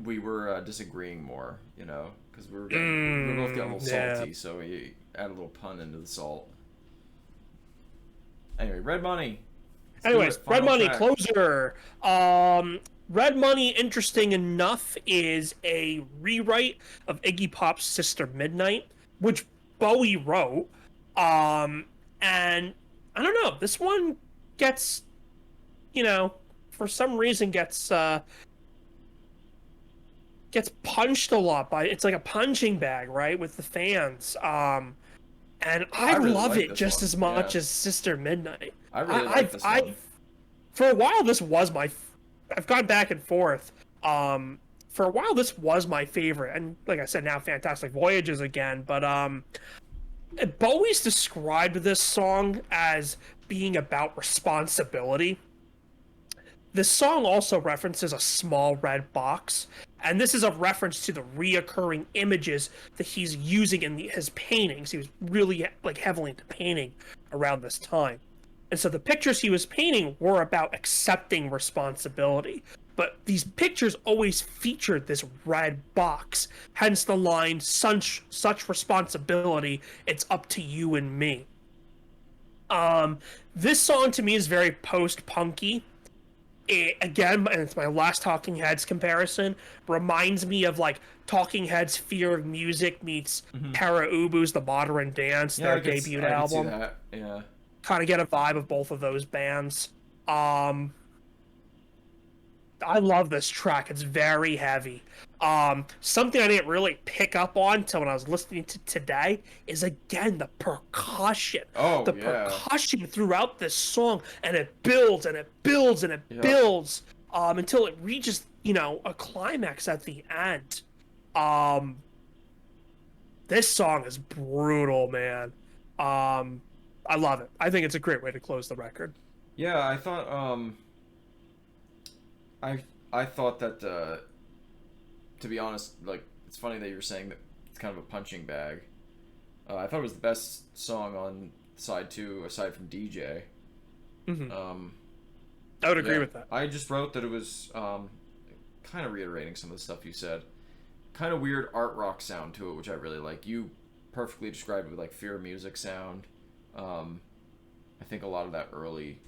Speaker 2: we were disagreeing more, you know, because we were both getting a little salty, so we add a little pun into the salt. Anyway, Red Money.
Speaker 1: Anyways, Red Money, closer. Red Money, interesting enough, is a rewrite of Iggy Pop's Sister Midnight, which Bowie wrote. And I don't know, this one gets, for some reason gets punched a lot by, it's like a punching bag, right, with the fans. And I
Speaker 2: I really
Speaker 1: love
Speaker 2: like
Speaker 1: it
Speaker 2: this
Speaker 1: just
Speaker 2: one.
Speaker 1: as much
Speaker 2: Yeah,
Speaker 1: as Sister Midnight.
Speaker 2: I really like this one.
Speaker 1: For a while, this was I've gone back and forth. For a while, this was my favorite, and like I said, now Fantastic Voyages again. But Bowie's described this song as being about responsibility. The song also references a small red box, and this is a reference to the reoccurring images that he's using in his paintings. He was really like heavily into painting around this time. And so the pictures he was painting were about accepting responsibility. But these pictures always featured this red box, hence the line, such responsibility, it's up to you and me. This song to me is very post-punky. Again, and it's my last Talking Heads comparison, reminds me of like Talking Heads' Fear of Music meets Para Ubu's The Modern Dance, their debut album.
Speaker 2: I can see that. Yeah.
Speaker 1: Kind of get a vibe of both of those bands. I love this track. It's very heavy. Something I didn't really pick up on until when I was listening to today is again the percussion.
Speaker 2: Oh,
Speaker 1: the
Speaker 2: yeah.
Speaker 1: percussion throughout this song, and it builds and it builds and it builds until it reaches, a climax at the end. This song is brutal, man. I love it. I think it's a great way to close the record.
Speaker 2: Yeah, I thought I thought that to be honest, like, it's funny that you were saying that it's kind of a punching bag. I thought it was the best song on side 2 aside from DJ.
Speaker 1: I would agree with that.
Speaker 2: I just wrote that it was kind of reiterating some of the stuff you said. Kind of weird art rock sound to it, which I really like. You perfectly described it with like Fear of Music sound. I think a lot of that early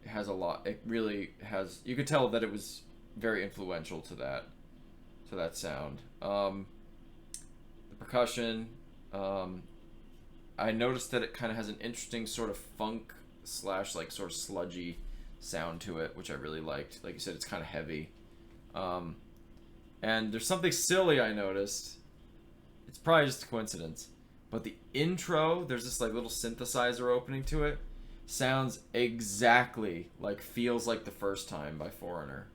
Speaker 2: has a lot. It really has. You could tell that it was very influential to that sound. The percussion. I noticed that it kind of has an interesting sort of funk / like sort of sludgy sound to it, which I really liked. Like you said, it's kind of heavy. And there's something silly I noticed. It's probably just a coincidence, but the intro, there's this like little synthesizer opening to it, sounds exactly like Feels Like the First Time by Foreigner.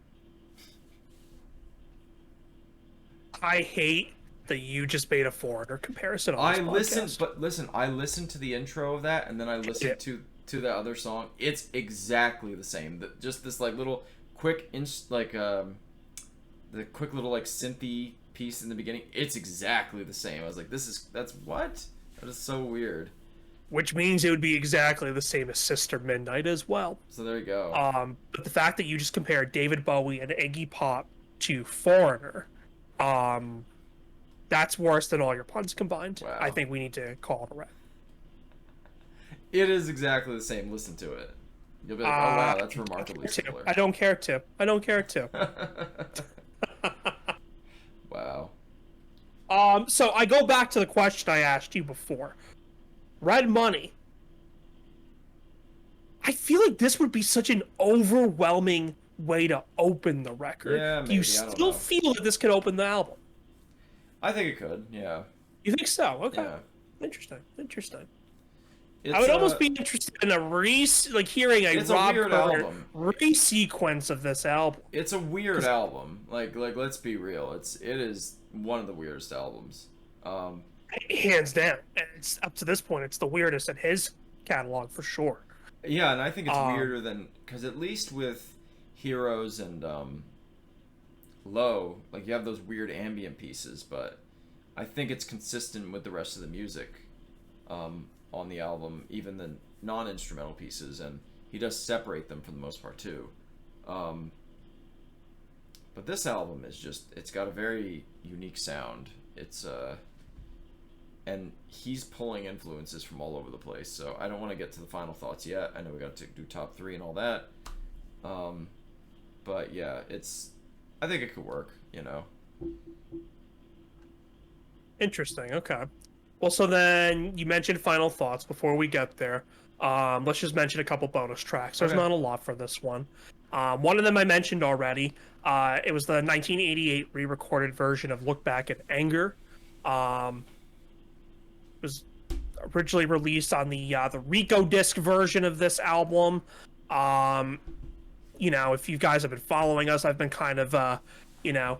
Speaker 1: I hate that you just made a Foreigner comparison on this podcast.
Speaker 2: I listened to the intro of that, and then I listened to the other song. It's exactly the same. Just this like little quick the quick little like synthy piece in the beginning. It's exactly the same. I was like, that's what? That is so weird.
Speaker 1: Which means it would be exactly the same as Sister Midnight as well.
Speaker 2: So there you go.
Speaker 1: But the fact that you just compared David Bowie and Iggy Pop to Foreigner, that's worse than all your puns combined.
Speaker 2: Wow.
Speaker 1: I think we need to call it a wrap.
Speaker 2: It is exactly the same. Listen to it. You'll be like, oh wow, that's remarkably similar.
Speaker 1: I don't care to.
Speaker 2: Wow.
Speaker 1: So I go back to the question I asked you before. Red Money. I feel like this would be such an overwhelming way to open the record.
Speaker 2: Yeah, maybe.
Speaker 1: You still feel that this could open the album?
Speaker 2: I think it could, yeah.
Speaker 1: You think so? Okay.
Speaker 2: Yeah.
Speaker 1: Interesting.
Speaker 2: It's,
Speaker 1: I would almost be interested in hearing a Rob Carter re-sequence of this album.
Speaker 2: It's a weird album. Like let's be real. It is one of the weirdest albums.
Speaker 1: Hands down. It's up to this point, it's the weirdest in his catalog for sure.
Speaker 2: Yeah, and I think it's weirder than, because at least with Heroes and Low, like you have those weird ambient pieces, but I think it's consistent with the rest of the music on the album, even the non-instrumental pieces, and he does separate them for the most part too. But this album is it's got a very unique sound. It's and he's pulling influences from all over the place, so I don't want to get to the final thoughts yet. I know we got to do top 3 and all that, but yeah, I think it could work,
Speaker 1: Interesting. Okay. Well, so then you mentioned final thoughts before we get there. Let's just mention a couple bonus tracks. There's
Speaker 2: Okay.
Speaker 1: not a lot for this one. One of them I mentioned already. It was the 1988 re-recorded version of "Look Back in Anger." It was originally released on the Rico disc version of this album. Um, if you guys have been following us, I've been kind of you know,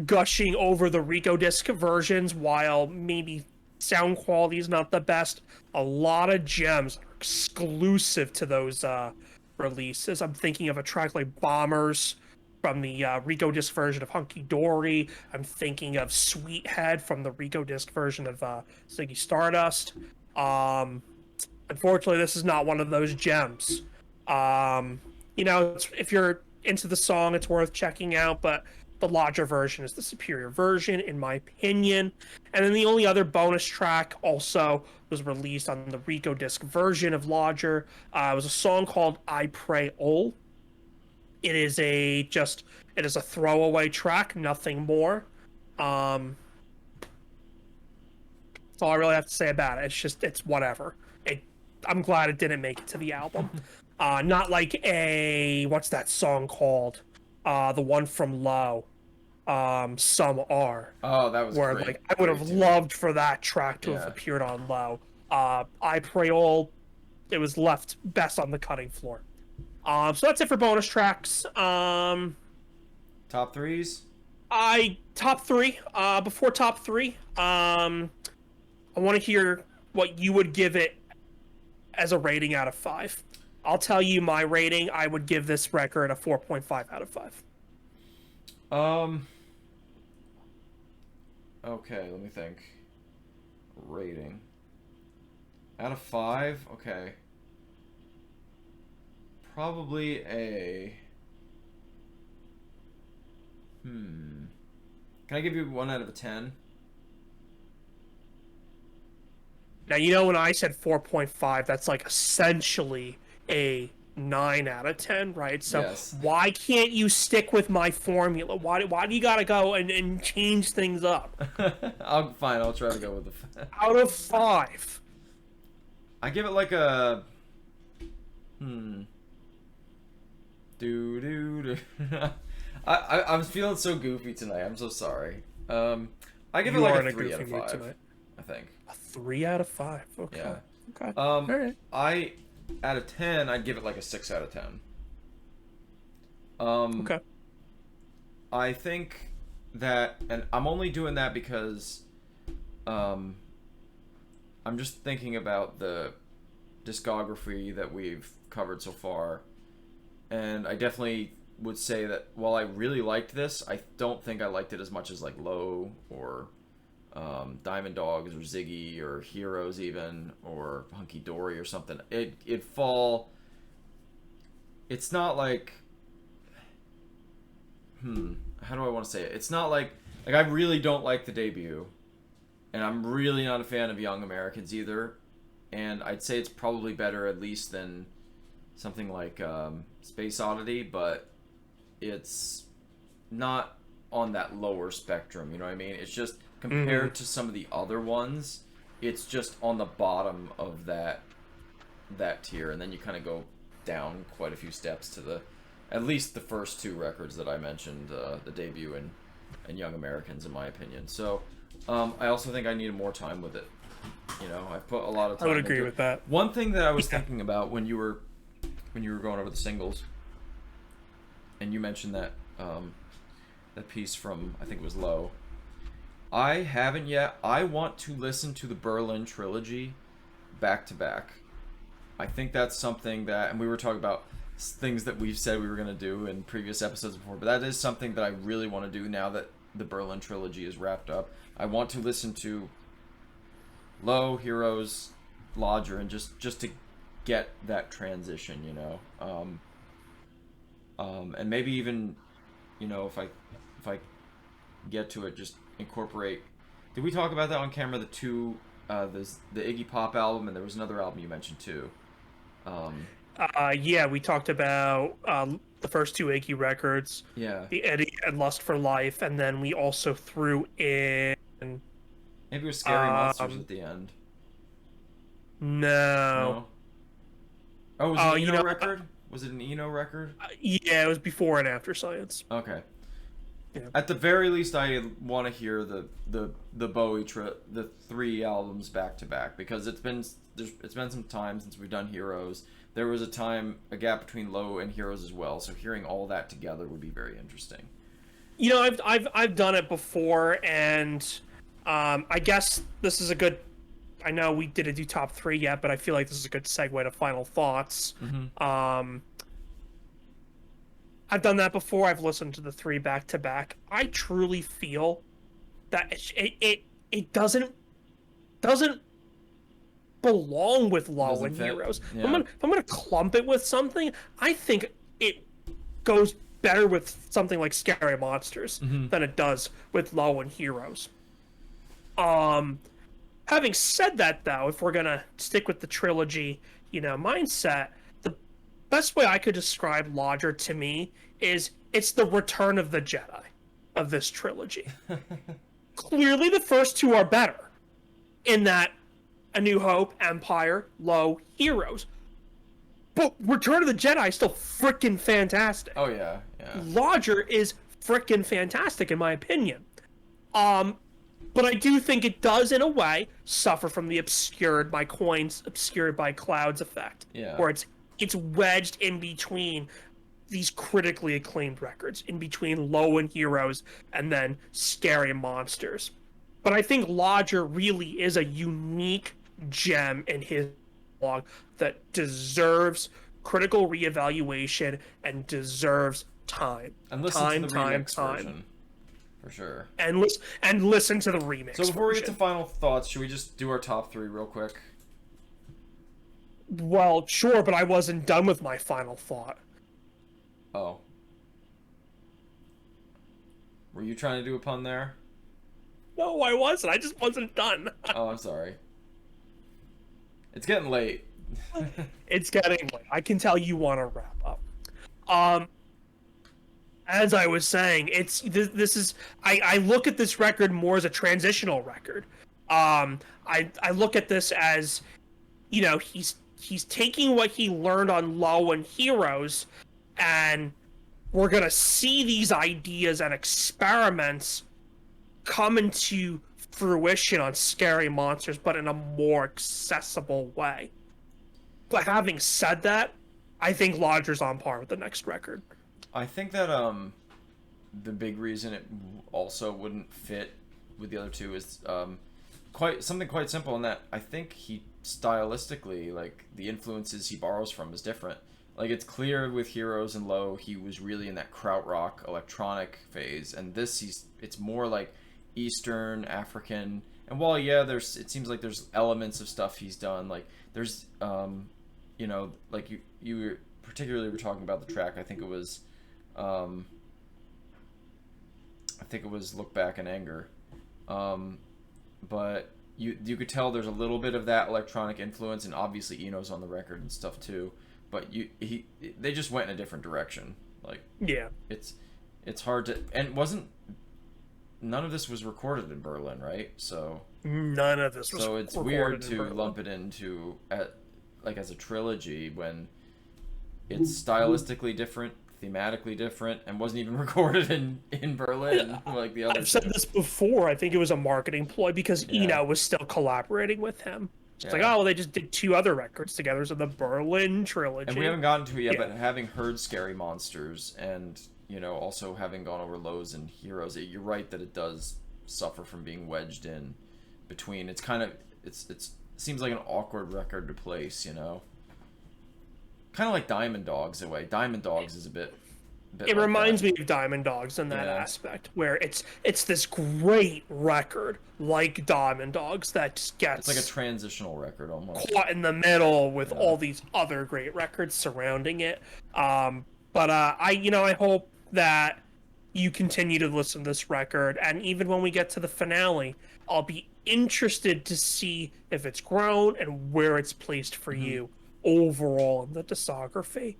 Speaker 1: gushing over the Rico disc versions while maybe sound quality is not the best. A lot of gems are exclusive to those releases. I'm thinking of a track like Bombers from the Rico disc version of Hunky Dory. I'm thinking of Sweethead from the Rico disc version of Ziggy Stardust. Um, Unfortunately, this is not one of those gems. If you're into the song, it's worth checking out, but the Lodger version is the superior version, in my opinion. And then the only other bonus track also was released on the Rico disc version of Lodger. It was a song called "I Pray Ol." It is a throwaway track, nothing more. Um, that's all I really have to say about it. It's whatever. I'm glad it didn't make it to the album. Not like what's that song called? The one from Low. Some Are.
Speaker 2: Oh, that was
Speaker 1: where
Speaker 2: great.
Speaker 1: like I would have
Speaker 2: Great too.
Speaker 1: loved for that track to have
Speaker 2: Yeah.
Speaker 1: appeared on Low. I Pray All, it was left best on the cutting floor. So that's it for bonus tracks.
Speaker 2: Top threes?
Speaker 1: Top three. Before top three, I want to hear what you would give it as a rating out of 5. I'll tell you my rating. I would give this record a 4.5 out of 5.
Speaker 2: Okay, let me think. Rating. Out of 5? Okay. Probably a... Can I give you 1 out of a 10?
Speaker 1: Now, when I said 4.5, that's like essentially a 9 out of 10, right? So
Speaker 2: Yes.
Speaker 1: why can't you stick with my formula? Why do you gotta go and change things up?
Speaker 2: Fine, I'll try to go with the...
Speaker 1: Out of 5.
Speaker 2: I give it like a... Do do do. I'm feeling so goofy tonight. I'm so sorry. I give it
Speaker 1: You are
Speaker 2: like
Speaker 1: in
Speaker 2: a
Speaker 1: a
Speaker 2: 3 out
Speaker 1: goofy
Speaker 2: of
Speaker 1: mood
Speaker 2: 5.
Speaker 1: tonight.
Speaker 2: I think.
Speaker 1: A 3 out of 5. Okay.
Speaker 2: Yeah.
Speaker 1: Okay. All right.
Speaker 2: Out of 10, I'd give it like a 6 out of 10.
Speaker 1: Okay.
Speaker 2: I think that, and I'm only doing that because, I'm just thinking about the discography that we've covered so far, and I definitely would say that while I really liked this, I don't think I liked it as much as like Low or Diamond Dogs or Ziggy or Heroes even or Hunky Dory or something. It's not like how do I want to say it? It's not like I really don't like the debut, and I'm really not a fan of Young Americans either, and I'd say it's probably better at least than something like Space Oddity, but it's not on that lower spectrum, you know what I mean? It's just compared to some of the other ones, it's just on the bottom of that tier, and then you kind of go down quite a few steps to at least the first 2 records that I mentioned, the debut and Young Americans, in my opinion. So I also think I needed more time with it. I've put a lot of time.
Speaker 1: I would agree
Speaker 2: into
Speaker 1: with that.
Speaker 2: One thing that I was thinking about when you were going over the singles, and you mentioned that that piece from, I think it was Low. I haven't yet. I want to listen to the Berlin trilogy back to back. I think that's something that, and we were talking about things that we've said we were going to do in previous episodes before, but that is something that I really want to do now that the Berlin trilogy is wrapped up. I want to listen to Low, Heroes, Lodger, and just to get that transition, and maybe even, if I get to it, just incorporate. Did we talk about that on camera? The Iggy Pop album, and there was another album you mentioned too.
Speaker 1: Yeah, we talked about the first 2 Iggy records.
Speaker 2: Yeah.
Speaker 1: The Eddie and Lust for Life, and then we also threw in
Speaker 2: Maybe it was Scary Monsters at the end.
Speaker 1: No.
Speaker 2: No. Oh, was it an
Speaker 1: You
Speaker 2: Eno
Speaker 1: know,
Speaker 2: record? Was it an Eno record?
Speaker 1: yeah, it was before and after Science.
Speaker 2: Okay.
Speaker 1: Yeah.
Speaker 2: At the very least, I want to hear the Bowie the 3 albums back to back, because it's been some time since we've done Heroes. There was a gap between Low and Heroes as well. So hearing all that together would be very interesting.
Speaker 1: You know, I've done it before, and I guess this is a good. I know we didn't do top 3 yet, but I feel like this is a good segue to final thoughts.
Speaker 2: Mm-hmm.
Speaker 1: I've done that before. I've listened to the 3 back to back. I truly feel that it doesn't belong with Low and Heroes.
Speaker 2: Yeah.
Speaker 1: If I'm gonna clump it with something, I think it goes better with something like Scary Monsters than it does with Low and Heroes. Having said that, though, if we're gonna stick with the trilogy, mindset, the best way I could describe Lodger to me is it's the Return of the Jedi of this trilogy. Clearly, the first 2 are better, in that A New Hope, Empire, Low, Heroes. But Return of the Jedi is still freaking fantastic.
Speaker 2: Oh yeah, yeah.
Speaker 1: Lodger is freaking fantastic, in my opinion. But I do think it does, in a way, suffer from the obscured by coins, obscured by clouds effect.
Speaker 2: Yeah.
Speaker 1: Where it's wedged in between these critically acclaimed records, in between Low and Heroes and then Scary Monsters. But I think Lodger really is a unique gem in his blog that deserves critical reevaluation and deserves time.
Speaker 2: And listen to the remix version. For sure.
Speaker 1: And listen to the remix.
Speaker 2: So before we get
Speaker 1: version.
Speaker 2: to final thoughts, should we just do our top 3 real quick?
Speaker 1: Well, sure, but I wasn't done with my final thought.
Speaker 2: Oh. Were you trying to do a pun there?
Speaker 1: No, I wasn't. I just wasn't done.
Speaker 2: Oh, I'm sorry. It's getting late.
Speaker 1: It's getting late. I can tell you want to wrap up. As I was saying, this is I look at this record more as a transitional record. I look at this as, he's taking what he learned on Low and Heroes, and we're gonna see these ideas and experiments come into fruition on Scary Monsters, but in a more accessible way. But having said that, I think Lodger's on par with the next record.
Speaker 2: I think that the big reason it also wouldn't fit with the other 2 is quite simple, in that I think he stylistically, like, the influences he borrows from is different. Like, it's clear with Heroes and Low he was really in that krautrock electronic phase, and it's more like Eastern, African. And while it seems like there's elements of stuff he's done, like there's like you particularly were talking about the track. I think it was Look Back in Anger. But you could tell there's a little bit of that electronic influence, and obviously Eno's on the record and stuff too. But they just went in a different direction. Like,
Speaker 1: yeah,
Speaker 2: it's hard to, and none of this was recorded in Berlin, right? So
Speaker 1: none of this was.
Speaker 2: So it's weird to lump it into as a trilogy when it's stylistically different, thematically different, and wasn't even recorded in Berlin like the other.
Speaker 1: I've said this before. I think it was a marketing ploy because Eno was still collaborating with him. It's like, oh, well, they just did 2 other records together, so the Berlin trilogy.
Speaker 2: And we haven't gotten to it yet, but having heard Scary Monsters and also having gone over Lows and Heroes, you're right that it does suffer from being wedged in between. It's kind of it seems like an awkward record to place, kind of like Diamond Dogs in a way. Diamond Dogs is a bit
Speaker 1: it reminds me of Diamond Dogs in that aspect, where it's this great record like Diamond Dogs that just gets,
Speaker 2: it's like a transitional record almost,
Speaker 1: caught in the middle with all these other great records surrounding it. But I hope that you continue to listen to this record, and even when we get to the finale, I'll be interested to see if it's grown and where it's placed for you overall in the discography.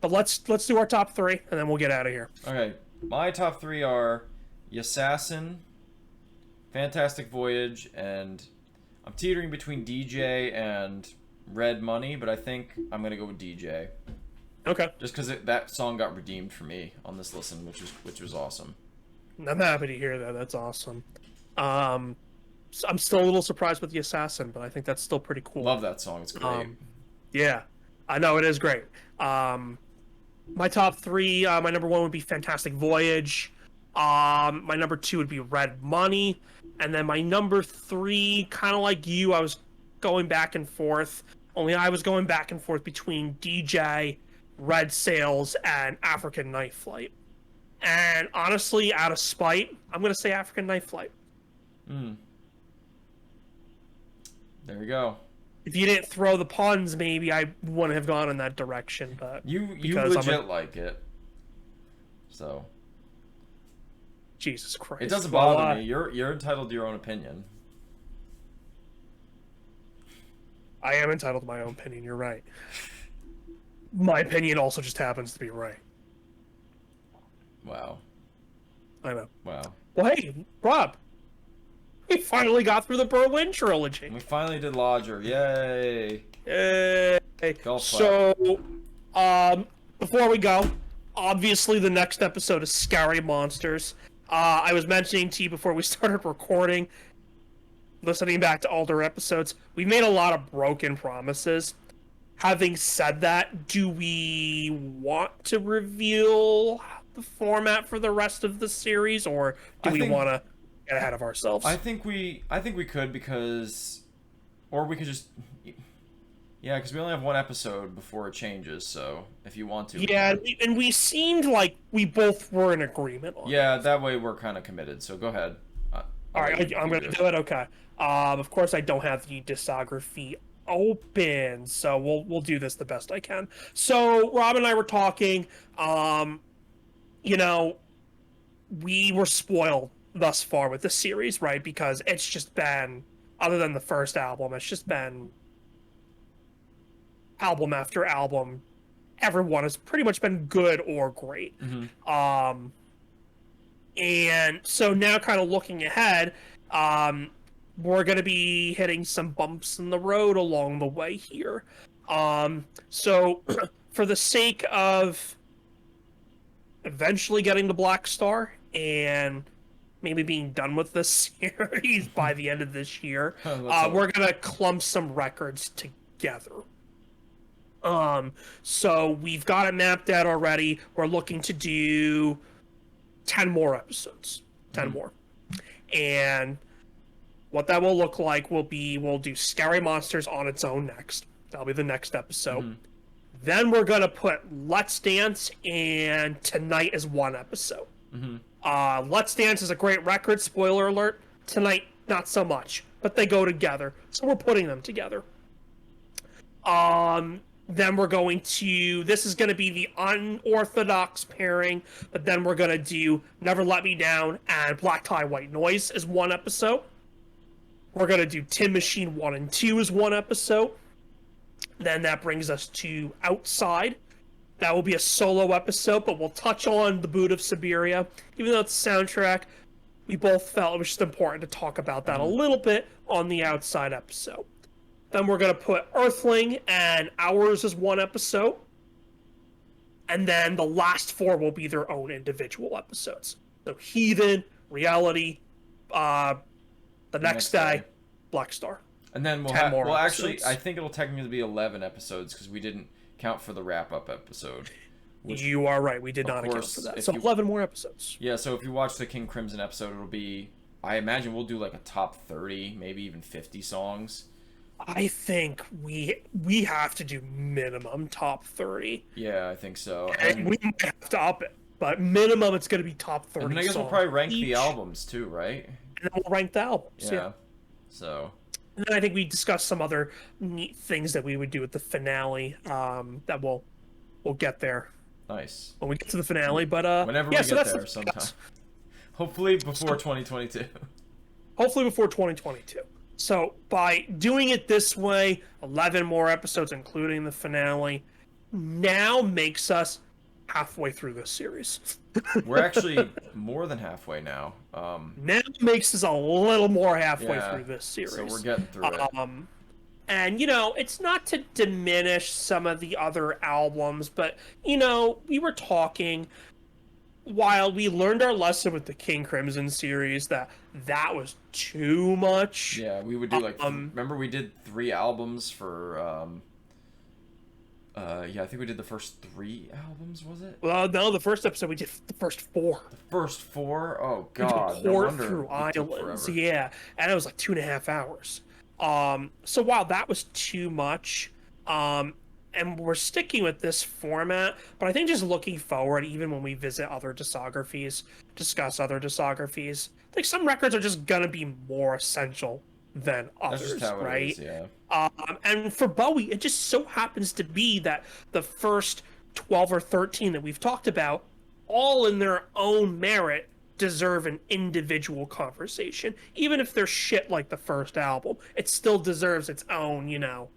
Speaker 1: But let's do our top 3, and then we'll get out of here.
Speaker 2: Okay, my top 3 are Yassassin, Fantastic Voyage, and I'm teetering between DJ and Red Money, but I think I'm gonna go with DJ.
Speaker 1: Okay.
Speaker 2: Just because that song got redeemed for me on this listen, which was awesome.
Speaker 1: I'm happy to hear that. That's awesome. I'm still a little surprised with the Assassin, but I think that's still pretty cool.
Speaker 2: Love that song. It's great.
Speaker 1: Yeah, I know it is great. My top three, my number one would be Fantastic Voyage. My number two would be Red Money. And then my number three, kind of like you, I was going back and forth. Only I was going back and forth between DJ, Red Sails, and African Night Flight. And honestly, out of spite, I'm going to say African Night Flight.
Speaker 2: There you go.
Speaker 1: If you didn't throw the puns, maybe I wouldn't have gone in that direction. But
Speaker 2: you legit like it. So
Speaker 1: Jesus Christ.
Speaker 2: It doesn't bother me. You're entitled to your own opinion.
Speaker 1: I am entitled to my own opinion. You're right. My opinion also just happens to be right.
Speaker 2: Wow.
Speaker 1: I know.
Speaker 2: Wow.
Speaker 1: Well, hey, Rob. We finally got through the Berlin trilogy.
Speaker 2: We finally did Lodger. Yay.
Speaker 1: Yay. So, before we go, obviously the next episode is Scary Monsters. I was mentioning to you before we started recording, listening back to older episodes, we made a lot of broken promises. Having said that, do we want to reveal the format for the rest of the series, or do we want to get ahead of ourselves?
Speaker 2: I think we could, because, or we could just, yeah, because we only have one episode before it changes. So if you want to,
Speaker 1: yeah, and we seemed like we both were in agreement on.
Speaker 2: Yeah, that way we're kind of committed. So go ahead.
Speaker 1: All right, I'm going to do it. Okay. Of course, I don't have the discography open, so we'll do this the best I can. So Rob and I were talking. You know, we were spoiled thus far with the series, right? Because it's just been, other than the first album, it's just been album after album. Everyone has pretty much been good or great.
Speaker 2: Mm-hmm.
Speaker 1: And so now, kind of looking ahead, we're going to be hitting some bumps in the road along the way here. So for the sake of eventually getting to Black Star and maybe being done with this series by the end of this year, we're going to clump some records together. So we've got it mapped out already. We're looking to do 10 more episodes. 10 more. And what that will look like will be, we'll do Scary Monsters on its own next. That'll be the next episode. Then we're going to put Let's Dance and Tonight as one episode. Let's Dance is a great record, spoiler alert. Tonight, not so much. But they go together. So we're putting them together. Then we're going to, this is going to be the unorthodox pairing, but then we're going to do Never Let Me Down and Black Tie White Noise as one episode. We're going to do Tin Machine 1 and 2 as one episode. Then that brings us to Outside. That will be a solo episode, but we'll touch on The Boot of Siberia. Even though it's a soundtrack, we both felt it was just important to talk about that a little bit on the Outside episode. Then we're going to put Earthling and Hours as one episode. And then the last four will be their own individual episodes. So Heathen, Reality, the next day, Black Star.
Speaker 2: And then we'll have, well, actually, I think it'll technically be 11 episodes because we didn't count for the wrap-up episode.
Speaker 1: You are right. We did not account for that. So 11 more episodes.
Speaker 2: Yeah, so if you watch the King Crimson episode, it'll be, I imagine we'll do like a top 30, maybe even 50 songs.
Speaker 1: I think we have to do minimum top 30.
Speaker 2: Yeah, I think so.
Speaker 1: And we might have to up it, but minimum it's going to be top 30
Speaker 2: And I guess we'll probably rank the albums too, right?
Speaker 1: And then we'll rank the albums,
Speaker 2: yeah. So...
Speaker 1: And then I think we discussed some other neat things that we would do at the finale. That we'll get there.
Speaker 2: Nice.
Speaker 1: When we get to the finale, but
Speaker 2: whenever we get there, sometime. Hopefully before 2022.
Speaker 1: Hopefully before 2022. So by doing it this way, 11 more episodes, including the finale, now makes us halfway through this series.
Speaker 2: We're actually more than halfway now.
Speaker 1: Now makes us a little more halfway
Speaker 2: Yeah,
Speaker 1: through this series.
Speaker 2: so we're getting through it.
Speaker 1: And, you know, it's not to diminish some of the other albums, but, you know, we were talking while we learned our lesson with the King Crimson series that was too much.
Speaker 2: Yeah, we would do like remember we did 3 albums for yeah, I think we did the first 3 albums, was it?
Speaker 1: Well, no, the first episode we did the first 4.
Speaker 2: The first 4? Oh god.
Speaker 1: We poured through islands, yeah, and it was like 2.5 hours. So while that was too much, and we're sticking with this format, but I think just looking forward, even when we visit other discographies, discuss other discographies, I think some records are just gonna be more essential than others,
Speaker 2: That's just how
Speaker 1: right?
Speaker 2: it is, yeah.
Speaker 1: And for Bowie, it just so happens to be that the first 12 or 13 that we've talked about, all in their own merit, deserve an individual conversation. Even if they're shit like the first album, it still deserves its own, you know,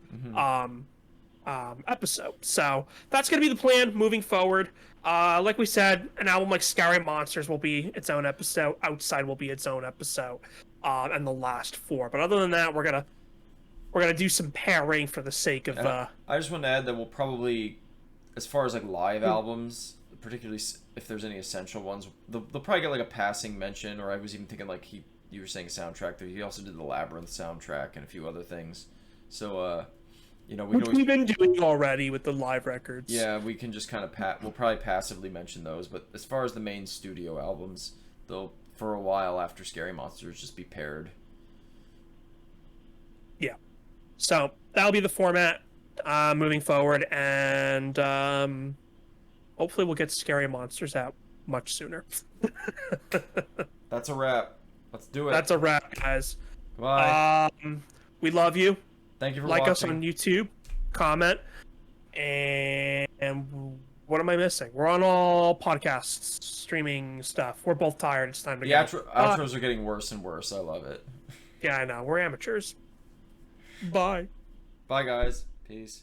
Speaker 1: episode. So that's going to be the plan moving forward. Like we said, an album like Scary Monsters will be its own episode. Outside will be its own episode. And the last 4. But other than that, we're gonna do some pairing for the sake of.
Speaker 2: I just want to add that we'll probably, as far as like live albums, particularly if there's any essential ones, they'll probably get like a passing mention. Or I was even thinking like you were saying soundtrack. He also did the Labyrinth soundtrack and a few other things. So you know,
Speaker 1: we've been doing already with the live records.
Speaker 2: Yeah, we can just kind of we'll probably passively mention those. But as far as the main studio albums, they'll for a while after Scary Monsters just be paired.
Speaker 1: Yeah. So that'll be the format moving forward, and hopefully we'll get Scary Monsters out much sooner.
Speaker 2: That's a wrap. Let's do it.
Speaker 1: That's a wrap, guys.
Speaker 2: Bye.
Speaker 1: We love you.
Speaker 2: Thank you for
Speaker 1: like
Speaker 2: watching.
Speaker 1: us on YouTube, comment, and what am I missing? We're on all podcasts, streaming stuff. We're both tired. It's time to go.
Speaker 2: Outros are getting worse and worse. I love it.
Speaker 1: Yeah, I know. We're amateurs. Bye.
Speaker 2: Bye, guys. Peace.